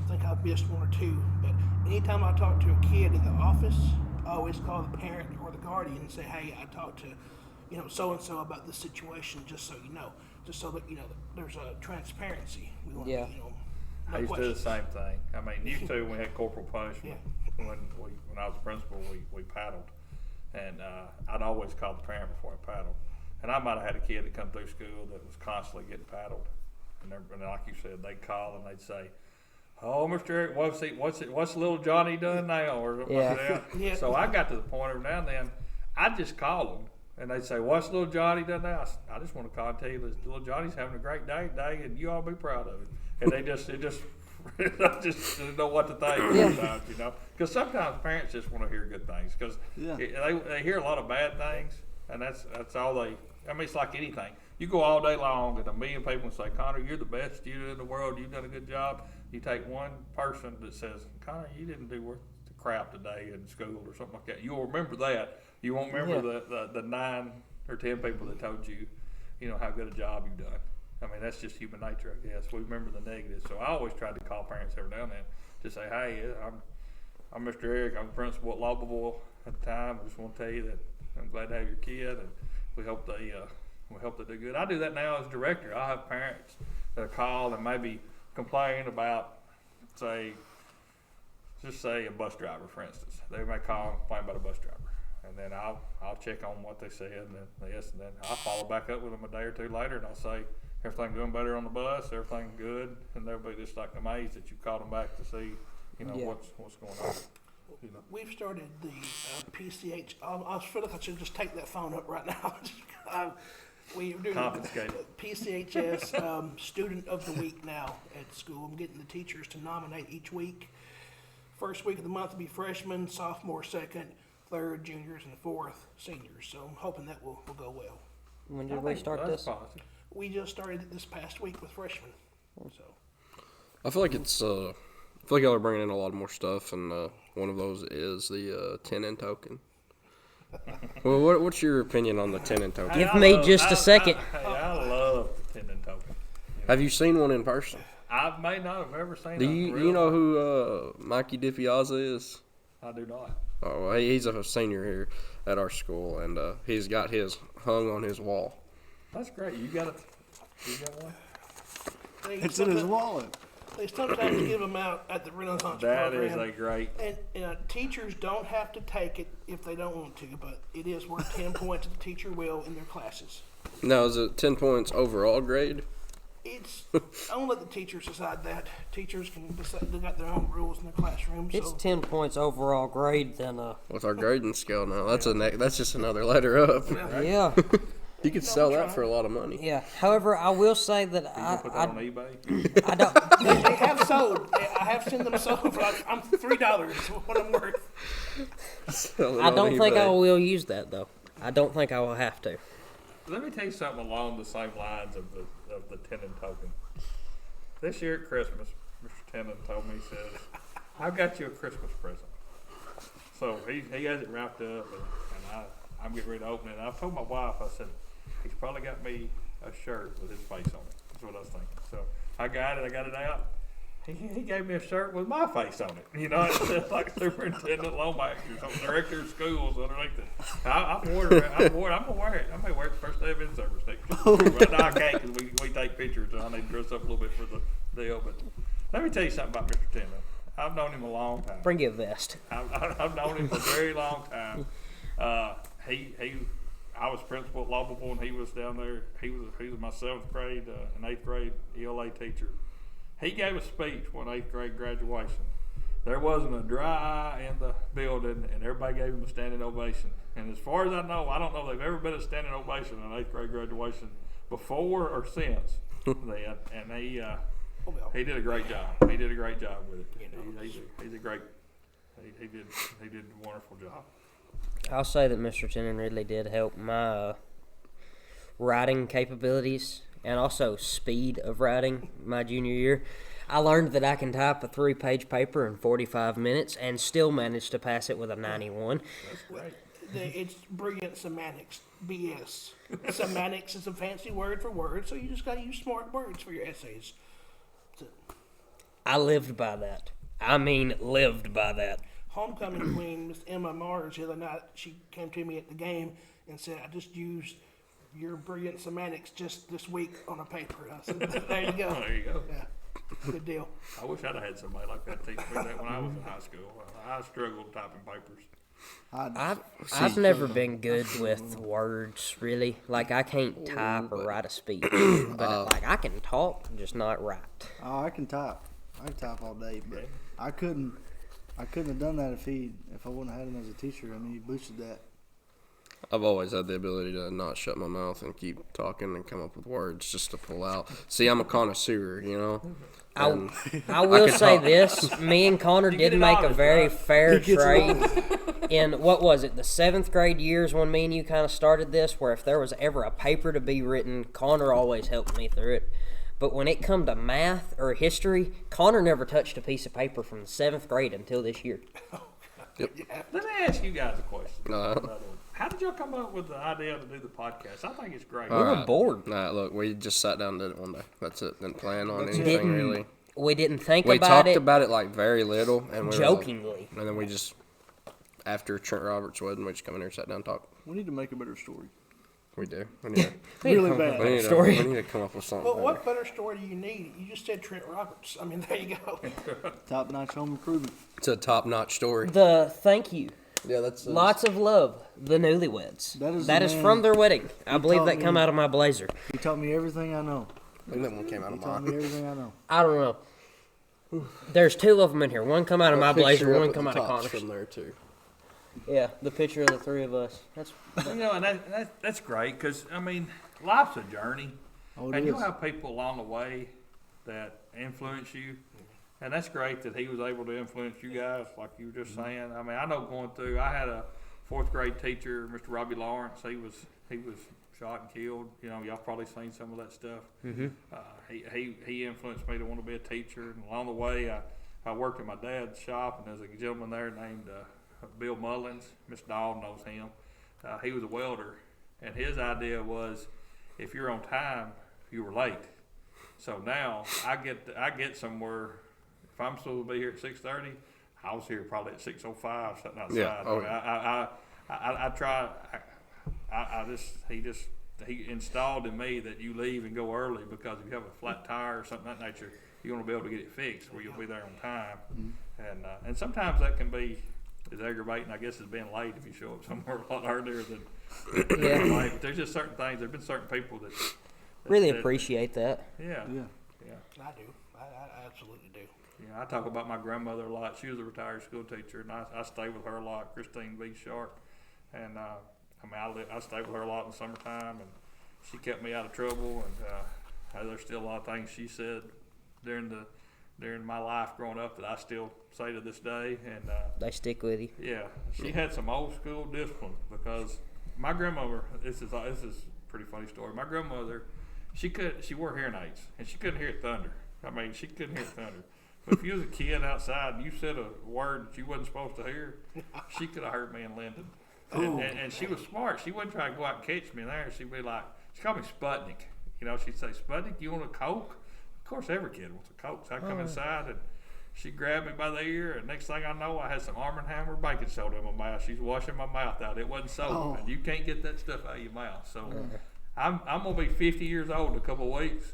think I've missed one or two, but anytime I talk to a kid in the office, I always call the parent or the guardian and say, "Hey, I talked to, so and so about this situation, just so you know, just so that there's a transparency." We want Yeah. I used to do the same thing. I mean, used to when we had corporal punishment. Yeah. When I was principal, we paddled, and I'd always call the parent before I paddled. And I might have had a kid that come through school that was constantly getting paddled, and like you said, they'd call and they'd say, "Oh, Mr. Eric, what's little Johnny done now?" or something like that. Yeah. So I got to the point every now and then, I'd just call them, and they'd say, "What's little Johnny done now?" I just want to call and tell you that little Johnny's having a great day today, and you all be proud of him. And I just didn't know what to think sometimes, because sometimes parents just want to hear good things, because they hear a lot of bad things, and that's all they. I mean, it's like anything. You go all day long, and a million people say, "Connor, you're the best student in the world. You've done a good job." You take one person that says, "Connor, you didn't do worth the crap today in school," or something like that. You'll remember that. You won't remember the 9 or 10 people that told you, how good a job you've done. I mean, that's just human nature, I guess. We remember the negatives. So I always tried to call parents every now and then to say, hey, I'm Mr. Eric. I'm the principal at Lobable at the time. I just want to tell you that I'm glad to have your kid, and we hope they do good. I do that now as director. I have parents that call and maybe complain about, say a bus driver, for instance. They may call and complain about a bus driver. And then I'll check on what they said, and then I'll follow back up with them a day or two later, and I'll say, everything doing better on the bus, everything good, and they'll be just like amazed that you called them back to see, what's going on. We've started the PCH. I feel like I should just take that phone up right now. We're doing Confiscated. PCHS Student of the Week now at school. I'm getting the teachers to nominate each week. First week of the month will be freshmen, sophomore, second, third, juniors, and fourth, seniors. So I'm hoping that will go well. When did we start this? Positive. We just started it this past week with freshmen. So I feel like y'all are bringing in a lot more stuff, and one of those is the Tinin token. Well, what's your opinion on the Tinin token? Give me just a second. I love the Tinin token. Have you seen one in person? I may not have ever seen. Do you know who Mikey DiPiazza is? I do not. Oh, well, he's a senior here at our school, and he's got his hung on his wall. That's great. You got one? It's in his wallet. They sometimes give them out at the Renaissance That program. is a great. And teachers don't have to take it if they don't want to, but it is worth 10 points if the teacher will in their classes. Now, is it 10 points overall grade? It's, I don't let the teachers decide that. Teachers can decide, they got their own rules in their classroom. It's So 10 points overall grade, then With our grading scale now, that's just another letter up. yeah. You could sell that for a lot of money. Yeah. However, I will say that You put that on eBay? I don't. they have sold. I have seen them sold for like, I'm $3 what I'm worth. I don't think I will use that though. I don't think I will have to. Let me tell you something along the same lines of the Tinin token. This year at Christmas, Mr. Tinin told me, he says, I've got you a Christmas present. So he has it wrapped up, and I'm getting ready to open it. And I told my wife, I said, he's probably got me a shirt with his face on it. That's what I was thinking. So I got it out. He gave me a shirt with my face on it. It said like Superintendent Lomax or something, Director of Schools underneath it. I'm going to wear it. I may wear it the first day of in-service next year. But no, I can't because we take pictures and I need to dress up a little bit for the deal. But let me tell you something about Mr. Tinin. I've known him a long time. Bring you a vest. I've known him a very long time. I was principal at Lobable, and he was down there. He was my 7th grade and 8th grade ELA teacher. He gave a speech when 8th grade graduation. There wasn't a dry eye in the building, and everybody gave him a standing ovation. And as far as I know, I don't know if they've ever been a standing ovation in 8th grade graduation before or since then. And he did a great job. He did a great job with it. He's a great. He did a wonderful job. I'll say that Mr. Tinin really did help my writing capabilities and also speed of writing my junior year. I learned that I can type a 3-page paper in 45 minutes and still manage to pass it with a 91. That's great. It's brilliant semantics. BS. Semantics is a fancy word for words, so you just got to use smart words for your essays. I lived by that. I mean, lived by that. Homecoming queen, Miss Emma Mars, the other night, she came to me at the game and said, I just used your brilliant semantics just this week on a paper. I said, there you go. There you go. Yeah, good deal. I wish I'd have had somebody like that teach me that when I was in high school. I struggled typing papers. I've never been good with words, really. Like, I can't type or write a speech. But, I can talk, just not write. Oh, I can type. I can type all day, but I couldn't have done that if I wouldn't have had him as a teacher. I mean, he boosted that. I've always had the ability to not shut my mouth and keep talking and come up with words just to pull out. See, I'm a connoisseur, I will say this. Me and Connor did make a very fair trade in, what was it, the 7th grade years when me and you kind of started this, where if there was ever a paper to be written, Connor always helped me through it. But when it come to math or history, Connor never touched a piece of paper from the 7th grade until this year. Yep. Let me ask you guys a question. How did y'all come up with the idea to do the podcast? I think it's great. We were bored. Nah, look, we just sat down and did it one day. That's it. Didn't plan on That's it. anything really. We didn't think We about talked it about it like very little, and we jokingly. and then we just after Trent Roberts' wedding, we just come in here, and sat down, and talked. We need to make a better story. We do. We need to, Really bad. we need to, Story. we need to come up with something. Well, better. what better story do you need? You just said Trent Roberts. I mean, there you go. Top-notch home improvement. It's a top-notch story. The thank you. Yeah, that's Lots of love. The newlyweds. That is is the from man their wedding. I who believe taught that come me- out of my blazer. He taught me everything I know. I think that one came out He of taught me mine. everything I know. I don't know. There's two of them in here. One come out of my blazer. One come out of Connor's Connor's. from there too. Yeah, the picture of the three of us. That's You know, and that's great because, I mean, life's a journey. Oh, it And is. you'll have people along the way that influence you. And that's great that he was able to influence you guys, like you were just saying. I mean, I know going through, I had a fourth grade teacher, Mr. Robbie Lawrence. He was shot and killed. You know, y'all probably seen some of that stuff. mm-hmm. He influenced me to want to be a teacher. And along the way, I worked at my dad's shop, and there's a gentleman there named Bill Mullins. Miss Dawn knows him. He was a welder, and his idea was, if you're on time, you were late. So now I get somewhere. If I'm supposed to be here at 6:30, I was here probably at 6:05, sitting outside. Yeah. Oh, I try. He installed in me that you leave and go early because if you have a flat tire or something of that nature, you're going to be able to get it fixed where you'll be there on time. Mm-hmm. And sometimes that can be as aggravating, I guess, as being late if you show up somewhere a lot earlier than late. But there's just certain things. There've been certain people that really appreciate that. Yeah. Yeah. I do. I absolutely do. Yeah, I talk about my grandmother a lot. She was a retired school teacher, and I stay with her a lot, Christine B. Sharp. And I stay with her a lot in the summertime, and she kept me out of trouble. And there's still a lot of things she said during my life growing up that I still say to this day. And They stick with you. yeah, she had some old school discipline because my grandmother. This is a pretty funny story. My grandmother, she wore hearing aids, and she couldn't hear thunder. I mean, she couldn't hear thunder. But if you was a kid outside and you said a word that you wasn't supposed to hear, she could have heard me in Linden. And she was smart. She wouldn't try to go out and catch me in there. She'd be like, she called me Sputnik. You know, she'd say, Sputnik, you want a Coke? Of course, every kid wants a Coke. So I'd come inside and she grabbed me by the ear, and next thing I know, I had some Arm & Hammer baking soda in my mouth. She's washing my mouth out. It wasn't soda, Oh. man. You can't get that stuff out of your mouth. So I'm going to be 50 years old in a couple of weeks,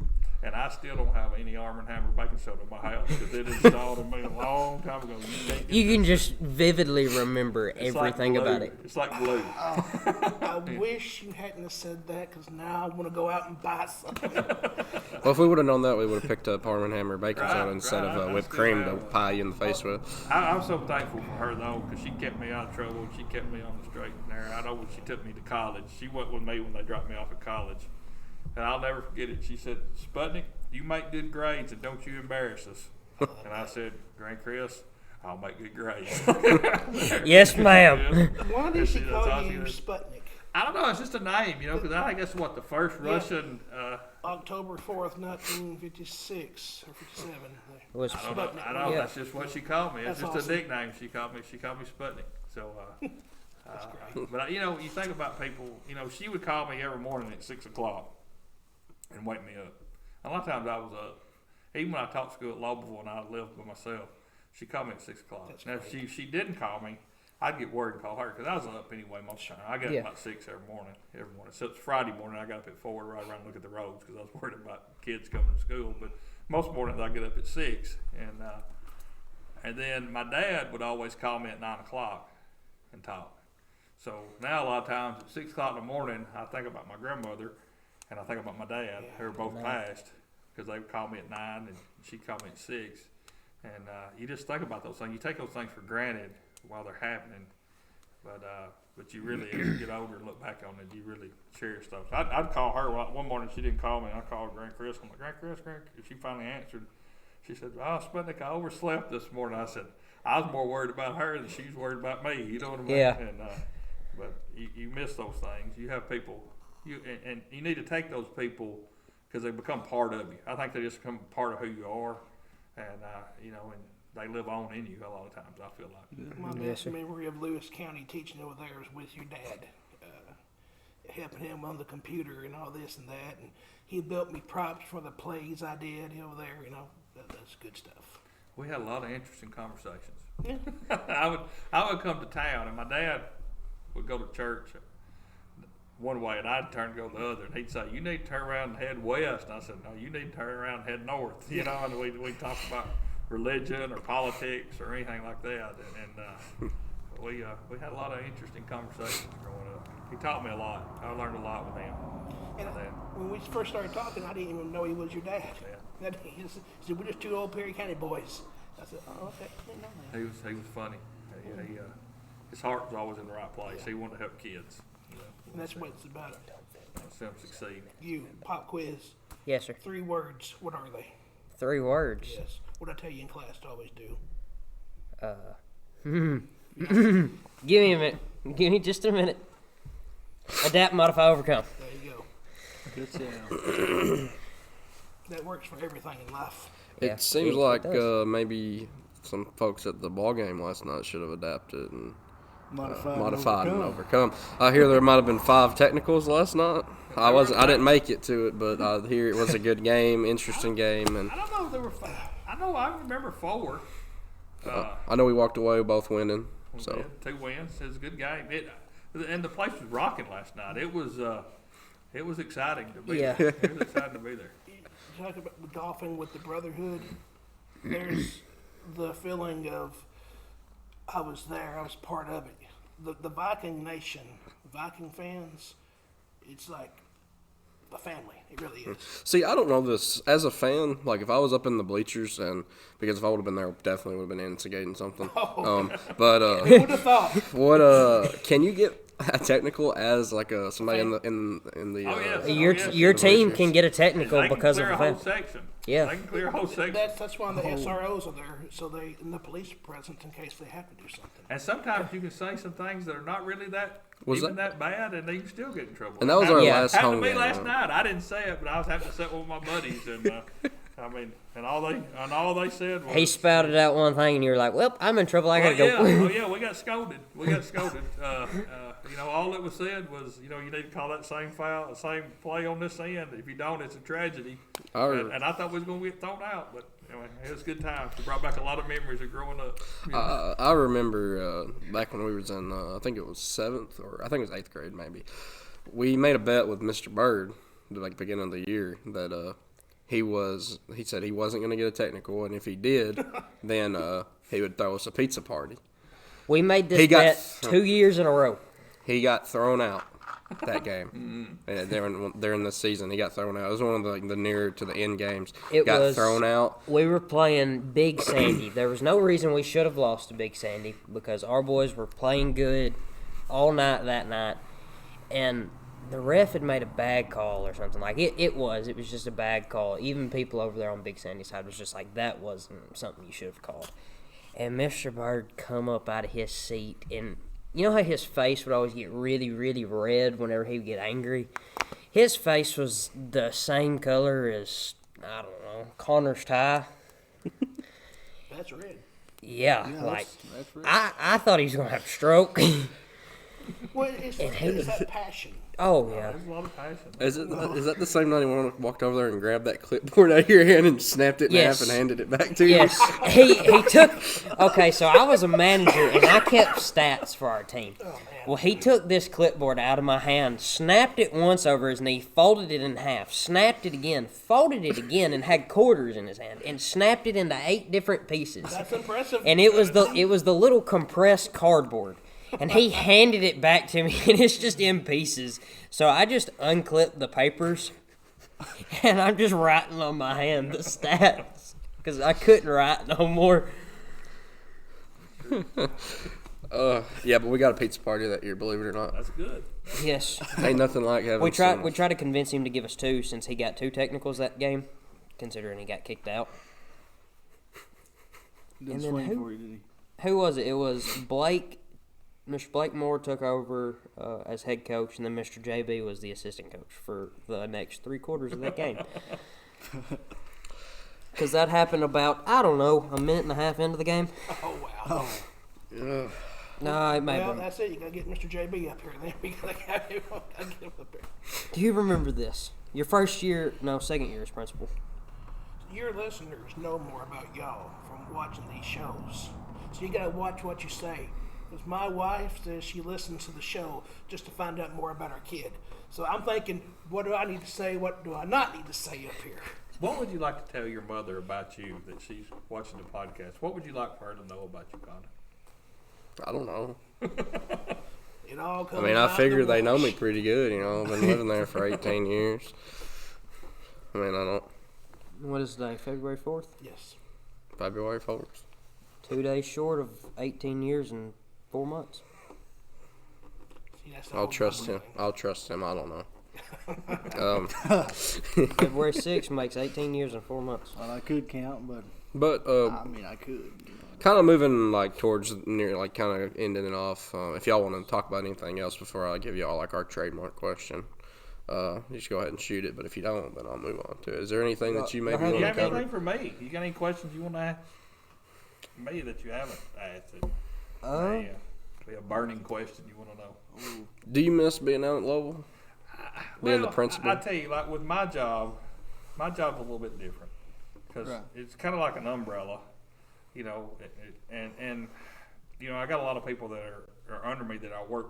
and I still don't have any Arm & Hammer baking soda in my house because it installed in me a long time ago. Can't get You can that. just vividly remember It's like everything glue. about it. It's like glue. I wish you hadn't have said that because now I want to go out and buy something. Well, if we would have known that, we would have picked up Arm & Hammer baking soda Right, instead right. of I whipped still cream to have- pie you in the face with. I'm so thankful for her though, because she kept me out of trouble. She kept me on the straight and narrow. I know when she took me to college. She went with me when they dropped me off at college, and I'll never forget it. She said, "Sputnik, you make good grades, and don't you embarrass us." And I said, "Grand Chris, I'll make good grades." Yes, ma'am. Why did she That's call all you she did. Sputnik? I don't know. It's just a name, you know, because I think that's what the first Russian. October 4th, 1956 or 57. Was I don't know. Sputnik. I know. Yeah. That's just what she called me. It's That's just awesome. a nickname. She called me Sputnik. So, but you know, you think about people. You know, she would call me every morning at 6 o'clock and wake me up. A lot of times I was up. Even when I taught school at Lobville and I lived by myself, she called me at 6 o'clock. That's Now, if she didn't call me, I'd get worried and call her because I was up anyway most of the time. I got Yeah. up about 6 every morning. So it's Friday morning. I got up at 4 to ride around and look at the roads because I was worried about kids coming to school. But most mornings I get up at 6, and then my dad would always call me at 9 o'clock and talk. So now a lot of times at 6 o'clock in the morning, I think about my grandmother and I think about my dad. They were both passed because they would call me at 9 and she'd call me at 6. And you just think about those things. You take those things for granted while they're happening, but you really, as you get older and look back on it, you really cherish those. I'd call her one morning. She didn't call me. I called Grand Chris. I'm like, Grand Chris. She finally answered. She said, "Oh, Sputnik, I overslept this morning." I said, "I was more worried about her than she's worried about me." You know what I mean? Yeah. And but you miss those things. You have people, and you need to take those people because they become part of you. I think they just become part of who you are, and you know, and they live on in you a lot of times. I feel like. My Yes, best sir. memory of Lewis County teaching over there is with your dad. helping him on the computer and all this and that. And he built me props for the plays I did over there. That's good stuff. We had a lot of interesting conversations. Yeah. I would come to town, and my dad would go to church one way, and I'd turn to go the other, and he'd say, "You need to turn around and head west." And I said, "No, you need to turn around and head north." And we talked about religion or politics or anything like that, and we had a lot of interesting conversations growing up. He taught me a lot. I learned a lot with him. And when we first started talking, I didn't even know he was your dad. Yeah. He said, "We're just two old Perry County boys." I said, "Oh, okay." I didn't know that. He was funny. His heart was always in the right place. He wanted to help kids. And that's what it's about. See them succeed. You, pop quiz. Yes, sir. 3 words. What are they? 3 words. Yes. What I tell you in class to always do. Give me a minute. Give me just a minute. Adapt, modify, overcome. There you go. Good sound. That works for everything in life. Yeah, It seems it like does. maybe some folks at the ball game last night should have adapted and Modified and overcome. I hear there might have been 5 technicals last night. I didn't make it to it, but I hear it was a good game, interesting game, and I don't know if there were 5. I remember 4. I know we walked away both winning. We So did. 2 wins. It was a good game. And the place was rocking last night. It was exciting to be Yeah. there. It was exciting to be there. You talk about the golfing with the brotherhood. There's the feeling of I was there. I was part of it. The Viking Nation, Viking fans, it's like a family. It really is. see, I don't know this as a fan. Like if I was up in the bleachers, and because if I would have been there, I definitely would have been instigating something. But Who would have thought? what can you get a technical as like somebody in the Oh, yes. Your team can get a technical They can because clear of a a whole section. Yeah. They can clear a whole section. That's why the SROs are there, so and the police are present in case they have to do something. And sometimes you can say some things that are not really that bad, and you can still get in trouble. And that was our Yeah. last Happened home to me game. last night. I didn't say it, but I was having to sit with my buddies, and all they said was He spouted out one thing, and you were like, "Well, I'm in trouble. I gotta yeah, go." we got scolded. All that was said was, you need to call that same foul, same play on this end. If you don't, it's a tragedy. And I thought we was going to get thrown out, but anyway, it was a good time. It brought back a lot of memories of growing up. I remember back when we was in, I think it was 7th or I think it was 8th grade maybe. We made a bet with Mr. Bird at the beginning of the year that he said he wasn't going to get a technical, and if he did, then he would throw us a pizza party. We made this bet 2 years in a row. He got thrown out that game. And during the season, he got thrown out. It was one of the nearer to the end games. Got thrown out. We were playing Big Sandy. There was no reason we should have lost to Big Sandy because our boys were playing good all night that night. And the ref had made a bad call or something. Like, it was just a bad call. Even people over there on Big Sandy's side was just like, that wasn't something you should have called. And Mr. Bird come up out of his seat, and you know how his face would always get really, really red whenever he would get angry? His face was the same color as, I don't know, Connor's tie. That's red. Yeah, Yeah, like, that's red. I thought he was going to have a stroke. Well, it's that passion. Oh, yeah. There's a lot of passion. Is that the same night he walked over there and grabbed that clipboard out of your hand and snapped it in half and handed it back to you? Yes, he took. Okay, so I was a manager and I kept stats for our team. Well, he took this clipboard out of my hand, snapped it once over his knee, folded it in half, snapped it again, folded it again, and had quarters in his hand, and snapped it into 8 different pieces. That's impressive. And it was the little compressed cardboard. And he handed it back to me, and it's just in pieces. So I just unclipped the papers, and I'm just writing on my hand the stats because I couldn't write no more. Yeah, but we got a pizza party that year, believe it or not. That's good. Yes, Ain't nothing like having we tried to convince him to give us 2 since he got 2 technicals that game, considering he got kicked out. Didn't And then swing who- for you, did he? Who was it? It was Blake. Mr. Blake Moore took over as head coach, and then Mr. JB was the assistant coach for the next 3 quarters of that game. Because that happened about, I don't know, a minute and a half into the game. Oh, wow. Yeah. No, it may Well, be. that's it. You gotta get Mr. JB up here. Then we gotta get him up there. Do you remember this? Your first year, no, second year as principal. Your listeners know more about y'all from watching these shows, so you gotta watch what you say. Because my wife says she listens to the show just to find out more about our kid. So I'm thinking, what do I need to say? What do I not need to say up here? What would you like to tell your mother about you that she's watching the podcast? What would you like for her to know about you, Connor? I don't know. It all comes. I mean, I out in figure the they know me wash. pretty good. You know, I've been living there for 18 years. I mean, I don't. What is today? February 4th? Yes. February 4th. 2 days short of 18 years and 4 months. See, that's the I'll whole trust number him. thing. I'll trust him. I don't know. February 6th makes 18 years and 4 months. Well, I could count, but But I mean, I could. You know. kind of moving like towards near like kind of ending it off. If y'all want to talk about anything else before I give y'all like our trademark question, you just go ahead and shoot it. But if you don't, then I'll move on to it. Is there anything that you maybe Do Do want you to have cover? anything for me? You got any questions you want to ask me that you haven't asked? Be a burning question you want to know. Do you miss being out at Lowell? Being the Well, principal? I tell you, like with my job's a little bit different because Right. it's kind of like an umbrella, you know. And you know, I got a lot of people that are under me that I work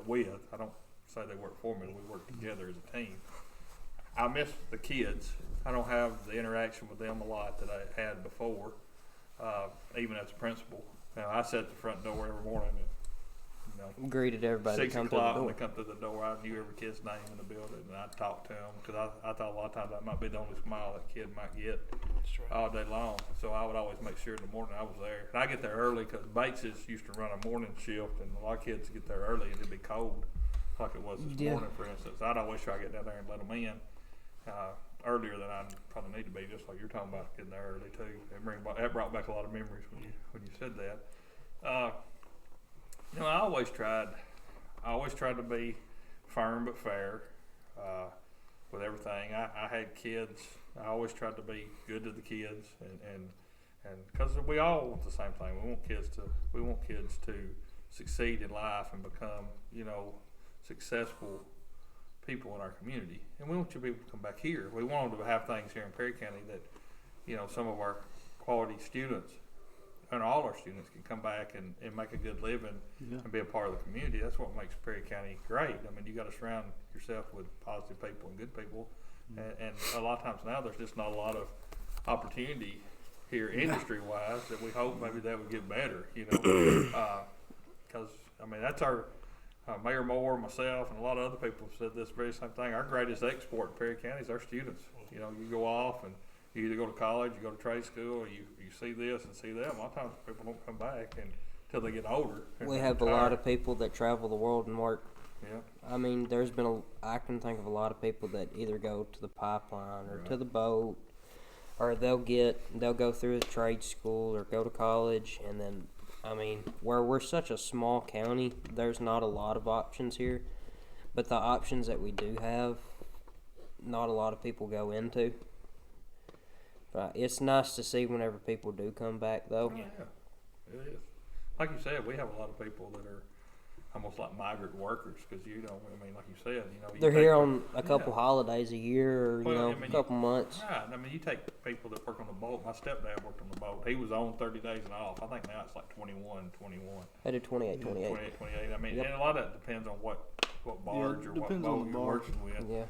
with. I don't say they work for me; we work together as a team. I miss the kids. I don't have the interaction with them a lot that I had before, even as a principal. You know, I sat at the front door every morning. Greeted everybody that 6 come through the o'clock when door. they come through the door, I knew every kid's name in the building, and I'd talk to them because I thought a lot of times that might be the only smile that kid might get That's right. all day long. So I would always make sure in the morning I was there. And I get there early because Bates's used to run a morning shift, and a lot of kids get there early and it'd be cold, like it was this Yeah. morning, for instance. I'd always try to get down there and let them in earlier than I probably need to be, just like you're talking about getting there early too. That brought back a lot of memories when you said that. You know, I always tried to be firm but fair with everything. I had kids. I always tried to be good to the kids, and because we all want the same thing. We want kids to succeed in life and become, you know, successful people in our community. And we want you people to come back here. We want them to have things here in Perry County that, you know, some of our quality students and all our students can come back and make a good living and be a part of the community. That's what makes Perry County great. I mean, you got to surround yourself with positive people and good people. And a lot of times now there's just not a lot of opportunity here industry-wise that we hope maybe that would get better, you know. Because, I mean, that's our Mayor Moore, myself, and a lot of other people have said this very same thing. Our greatest export in Perry County is our students. You know, you go off and you either go to college, you go to trade school, or you see this and see that. A lot of times people don't come back until they get older. and We have a retire. lot of people that travel the world and work. Yeah. I mean, I can think of a lot of people that either go to the pipeline or to Right. the boat, or they'll go through a trade school or go to college, and then, I mean, where we're such a small county, there's not a lot of options here, but the options that we do have, not a lot of people go into. But it's nice to see whenever people do come back, though. Yeah, it is. Like you said, we have a lot of people that are almost like migrant workers because, you know, I mean, like you said, you know. They're here on a couple Yeah. holidays a year, or, Well, I a mean, couple months. Right. I mean, you take people that work on the boat. My stepdad worked on the boat. He was on 30 days and off. I think now it's like 21. They do 28, 28. 28. I mean, Yep. and a lot of that depends on what barge or what depends on boat the you're barge. working with. Yeah.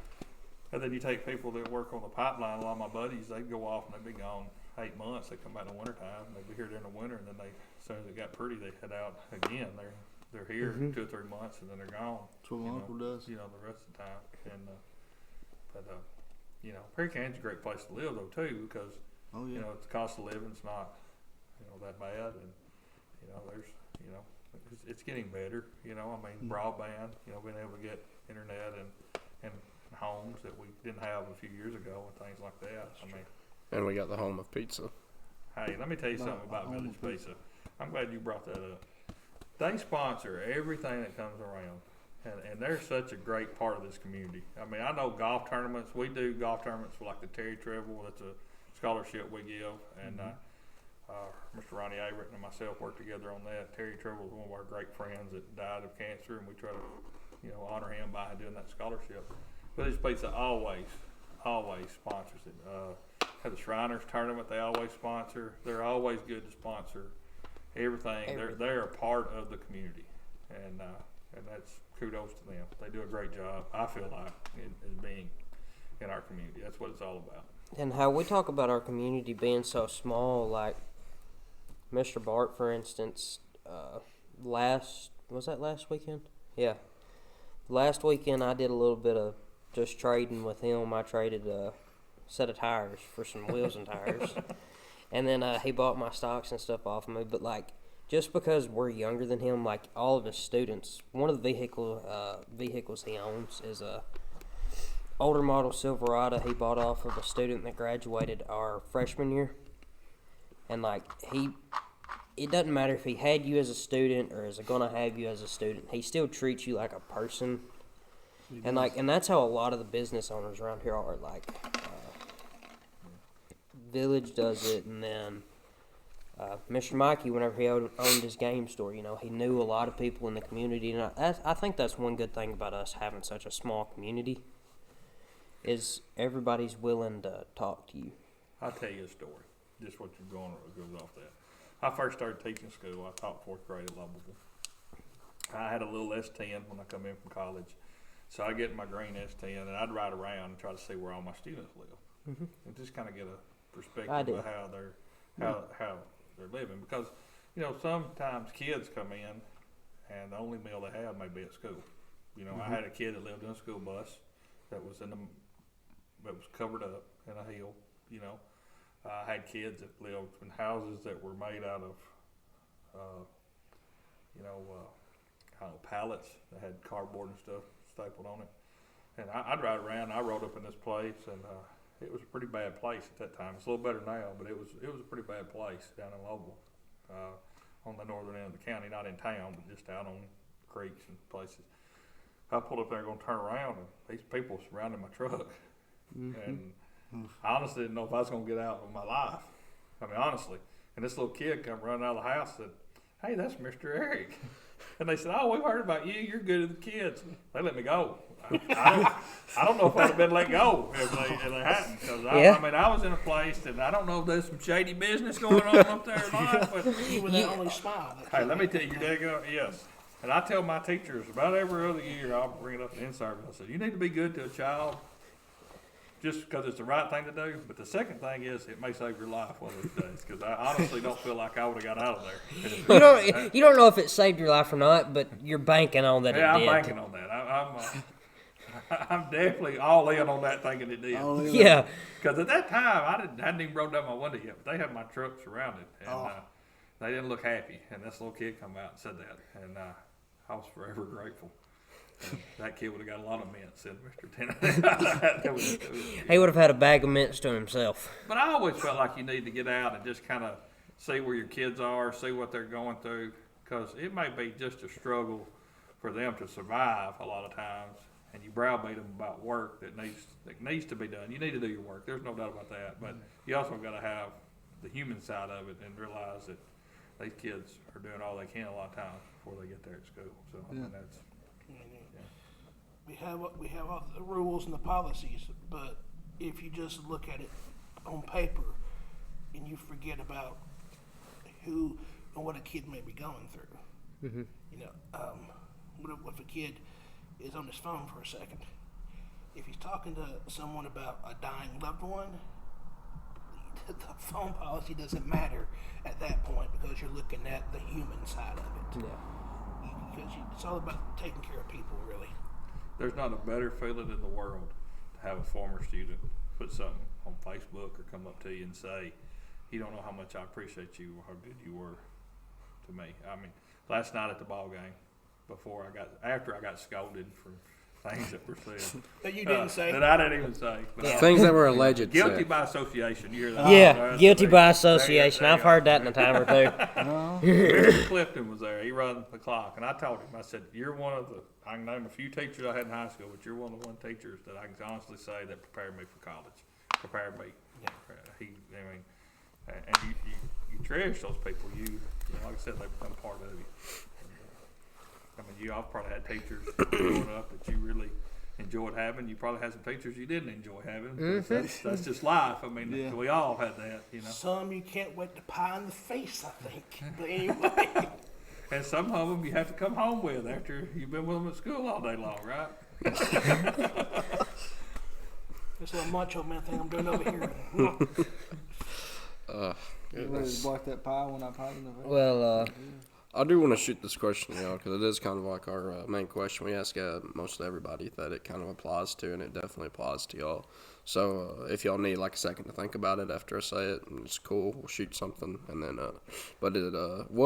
And then you take people that work on the pipeline. A lot of my buddies, they'd go off and they'd be gone 8 months. They come back in the wintertime. They'd be here during the winter, and then as soon as it got pretty, they head out again. They're here 2 or 3 months, and then they're gone. That's what my uncle does. You know, the rest of the time. And you know, Perry County's a great place to live though too, because Oh yeah. you know the cost of living's not that bad, and you know it's getting better. You know, I mean broadband. You know, being able to get internet and homes that we didn't have a few years ago and things like that. I mean, And we got the home of pizza. hey, let me tell you something about home Village of pizza. Pizza. I'm glad you brought that up. They sponsor everything that comes around. And they're such a great part of this community. I mean, I know golf tournaments. We do golf tournaments for like the Terry Trevor. That's a scholarship we give. And Mr. Ronnie Averett and myself worked together on that. Terry Trevor was one of our great friends that died of cancer, and we try to, honor him by doing that scholarship. But this place always sponsors it. Have the Shriners tournament, they always sponsor. They're always good to sponsor everything. They're a part of the community, and that's kudos to them. They do a great job, I feel like, as being in our community. That's what it's all about. And how we talk about our community being so small, like Mr. Bart, for instance, last weekend? Yeah. Last weekend I did a little bit of just trading with him. I traded a set of tires for some wheels and tires. And then he bought my stocks and stuff off of me. But, like, just because we're younger than him, like all of his students, one of the vehicles he owns is a older model Silverado he bought off of a student that graduated our freshman year. And, like, it doesn't matter if he had you as a student or is going to have you as a student. He still treats you like a person. And that's how a lot of the business owners around here are. Like, Village does it, and then Mr. Mikey, whenever he owned his game store, he knew a lot of people in the community. And I think that's one good thing about us having such a small community is everybody's willing to talk to you. I'll tell you a story. Just what you're going goes off that. I first started teaching school. I taught 4th grade at Lovable. I had a little S10 when I come in from college. So I get in my green S10 and I'd ride around and try to see where all my students live. Mm-hmm. And just kind of get a perspective of how they're living. Because, sometimes kids come in and the only meal they have may be at school. I had a kid that lived in a school bus that was covered up in a hill, I had kids that lived in houses that were made out of, pallets that had cardboard and stuff stapled on it. And I'd ride around. I rode up in this place, and it was a pretty bad place at that time. It's a little better now, but it was a pretty bad place down in Lowell, on the northern end of the county, not in town, but just out on creeks and places. I pulled up there going to turn around, and these people surrounded my truck. Mm-hmm. And I honestly didn't know if I was going to get out of my life. I mean, honestly. And this little kid come running out of the house and said, "Hey, that's Mr. Eric." And they said, "Oh, we've heard about you. You're good with the kids." They let me go. I don't know if I'd have been let go if they hadn't. Because I was in a place, and I don't know if there's some shady business going on up there or not. But you were the only smile. Hey, let me tell you, yes. And I tell my teachers about every other year, I'll bring it up in service. I said, you need to be good to a child just because it's the right thing to do. But the second thing is it may save your life one of these days, because I honestly don't feel like I would have got out of there. You don't know if it saved your life or not, but you're banking on that it did. Yeah, I'm banking on that. I'm definitely all in on that thinking it did. Yeah. Because at that time, I hadn't even rolled down my window yet, but they had my truck surrounded. And they didn't look happy. And this little kid come out and said that. And I was forever grateful. And that kid would have got a lot of mints in Mr. Tinin. He would have had a bag of mints to himself. But I always felt like you need to get out and just kind of see where your kids are, see what they're going through. Because it may be just a struggle for them to survive a lot of times. And you browbeat them about work that needs to be done. You need to do your work. There's no doubt about that. But you also got to have the human side of it and realize that these kids are doing all they can a lot of times before they get there at school. So I mean, that's we have all the rules and the policies, but if you just look at it on paper and you forget about who and what a kid may be going through, what if a kid is on his phone for a second? If he's talking to someone about a dying loved one, the phone policy doesn't matter at that point because you're looking at the human side of it. Yeah. Because it's all about taking care of people, really. There's not a better feeling in the world to have a former student put something on Facebook or come up to you and say, "You don't know how much I appreciate you or how good you were to me." I mean, last night at the ball game, after I got scolded for things that were said that you didn't say, that I didn't even say, but things that were alleged. Guilty by association. You hear that? Yeah, guilty by association. I've heard that in a time or two. Mr. Clifton was there. He run the clock, and I told him, I said, "You're one of the. I can name a few teachers I had in high school, but you're one of the teachers that I can honestly say that prepared me for college. Prepared me. Yeah. And you cherish those people. You know, like I said, they become part of you. And, I mean, you all probably had teachers growing up that you really enjoyed having. You probably had some teachers you didn't enjoy having. That's just life. I mean, we all had that, you know. Some you can't wait to pie in the face, I think. But anyway. And some of them you have to come home with after you've been with them at school all day long, right? This little macho man thing I'm doing over here. You ready to block that pie when I pie in the face? Well, I do want to shoot this question out because it is kind of like our main question we ask most everybody that it kind of applies to, and it definitely applies to y'all. So if y'all need like a second to think about it after I say it, it's cool. We'll shoot something, and then. What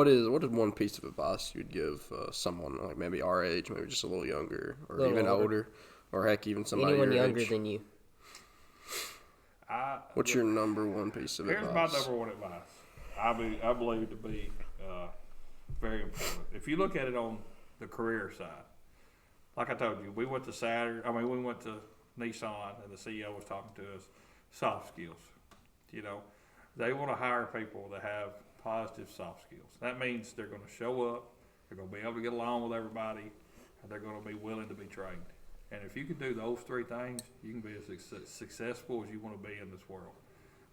is one piece of advice you'd give someone like maybe our age, maybe just a little younger, or even older, or heck, even somebody anyone your younger age? than you. What's your number one piece of Here's advice? my number one advice. I believe to be very important. If you look at it on the career side, like I told you, we went to Nissan, and the CEO was talking to us, soft skills. You know, they want to hire people that have positive soft skills. That means they're going to show up, they're going to be able to get along with everybody, and they're going to be willing to be trained. And if you can do those three things, you can be as successful as you want to be in this world.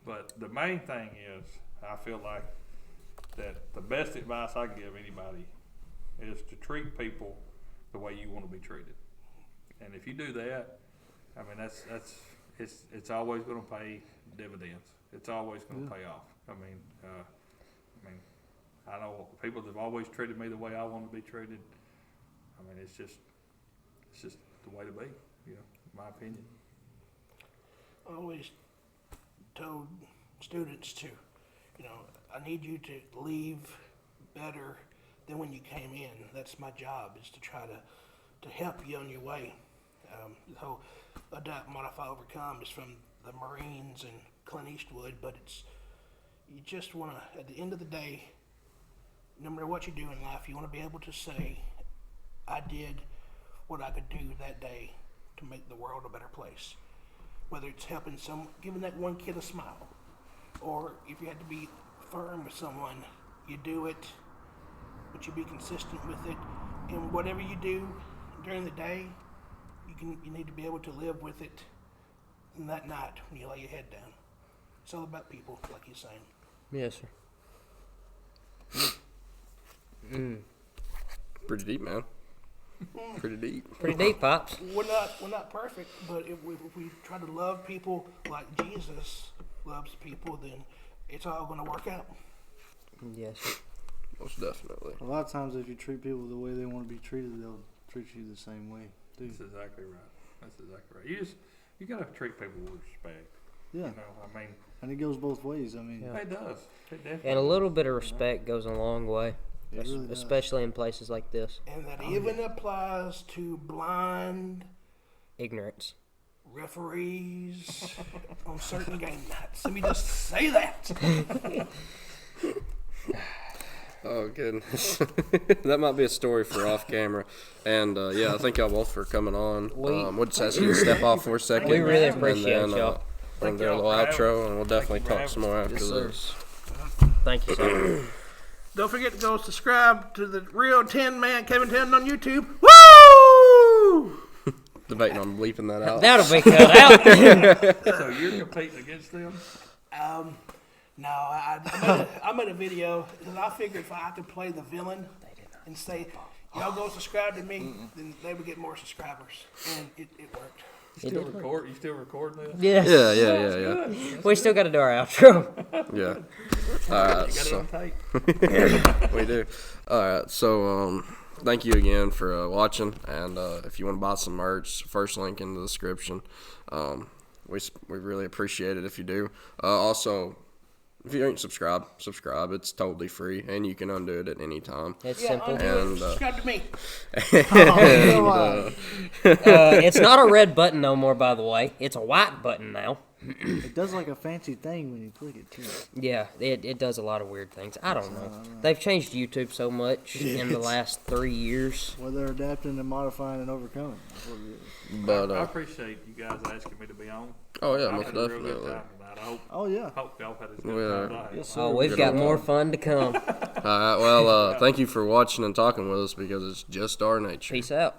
But the main thing is, I feel like that the best advice I can give anybody is to treat people the way you want to be treated. And if you do that, I mean, it's always going to pay dividends. It's always going to pay off. I mean, I know people that have always treated me the way I want to be treated. I mean, it's just the way to be, you know, in my opinion. I always told students to, you know, I need you to leave better than when you came in. That's my job, is to try to help you on your way. The whole Adapt, Modify, Overcome is from the Marines and Clint Eastwood, but you just want to, at the end of the day, no matter what you do in life, you want to be able to say, I did what I could do that day to make the world a better place. Whether it's helping giving that one kid a smile, or if you had to be firm with someone, you do it, but you be consistent with it. And whatever you do during the day, you need to be able to live with it in that night when you lay your head down. It's all about people, like you're saying. Yes, sir. Pretty deep, man. Pretty deep. Pretty deep, Pops. We're not perfect, but if we try to love people like Jesus loves people, then it's all going to work out. Yes, sir. Most definitely. A lot of times, if you treat people the way they want to be treated, they'll treat you the same way. That's exactly right. You got to treat people with respect. Yeah. You know, I mean, And it goes both ways. I mean, it does. It definitely And a does. little bit of respect goes a long way, it really does. especially in places like this. And that even applies to blind Ignorance. referees on certain game nights. Let me just say that. Oh, goodness. That might be a story for off camera. And, yeah, I thank y'all both for coming on. We'll just ask you to step off for a second. We really and appreciate then, y'all. We'll do a little outro, and we'll definitely for talk having some more after Yes, sir. this. Thank you, sir. Don't forget to go subscribe to the Real 10 Man Kevin Tinin on YouTube. Woo! Debating on bleeping that out. That'll be cut out. So you're competing against them? No, I made a video because I figured if I could play the villain and say, y'all go subscribe to me, then they would get more subscribers. And it worked. You still recording this? Yes. Yeah. We still got to do our outro. Yeah. All right. You got it So on tape? we do. All right. So thank you again for watching. And if you want to buy some merch, first link in the description. We really appreciate it if you do. Also, if you ain't subscribe. It's totally free, and you can undo it at any time. It's Yeah, simple. And, subscribe to me. It's not a red button no more, by the way. It's a white button now. It does like a fancy thing when you click it too. Yeah, it does a lot of weird things. I don't know. They've changed YouTube so much in the last 3 years. Well, they're adapting and modifying and overcoming. That's what it is. But I appreciate you guys asking me to be on. oh yeah, I've most had a real good definitely. time tonight. I Oh yeah. hope y'all had as Yeah. good time as I had. Yes, sir. Oh, we've Good got old more time. fun to come. All right. Well, thank you for watching and talking with us because it's just our nature. Peace out.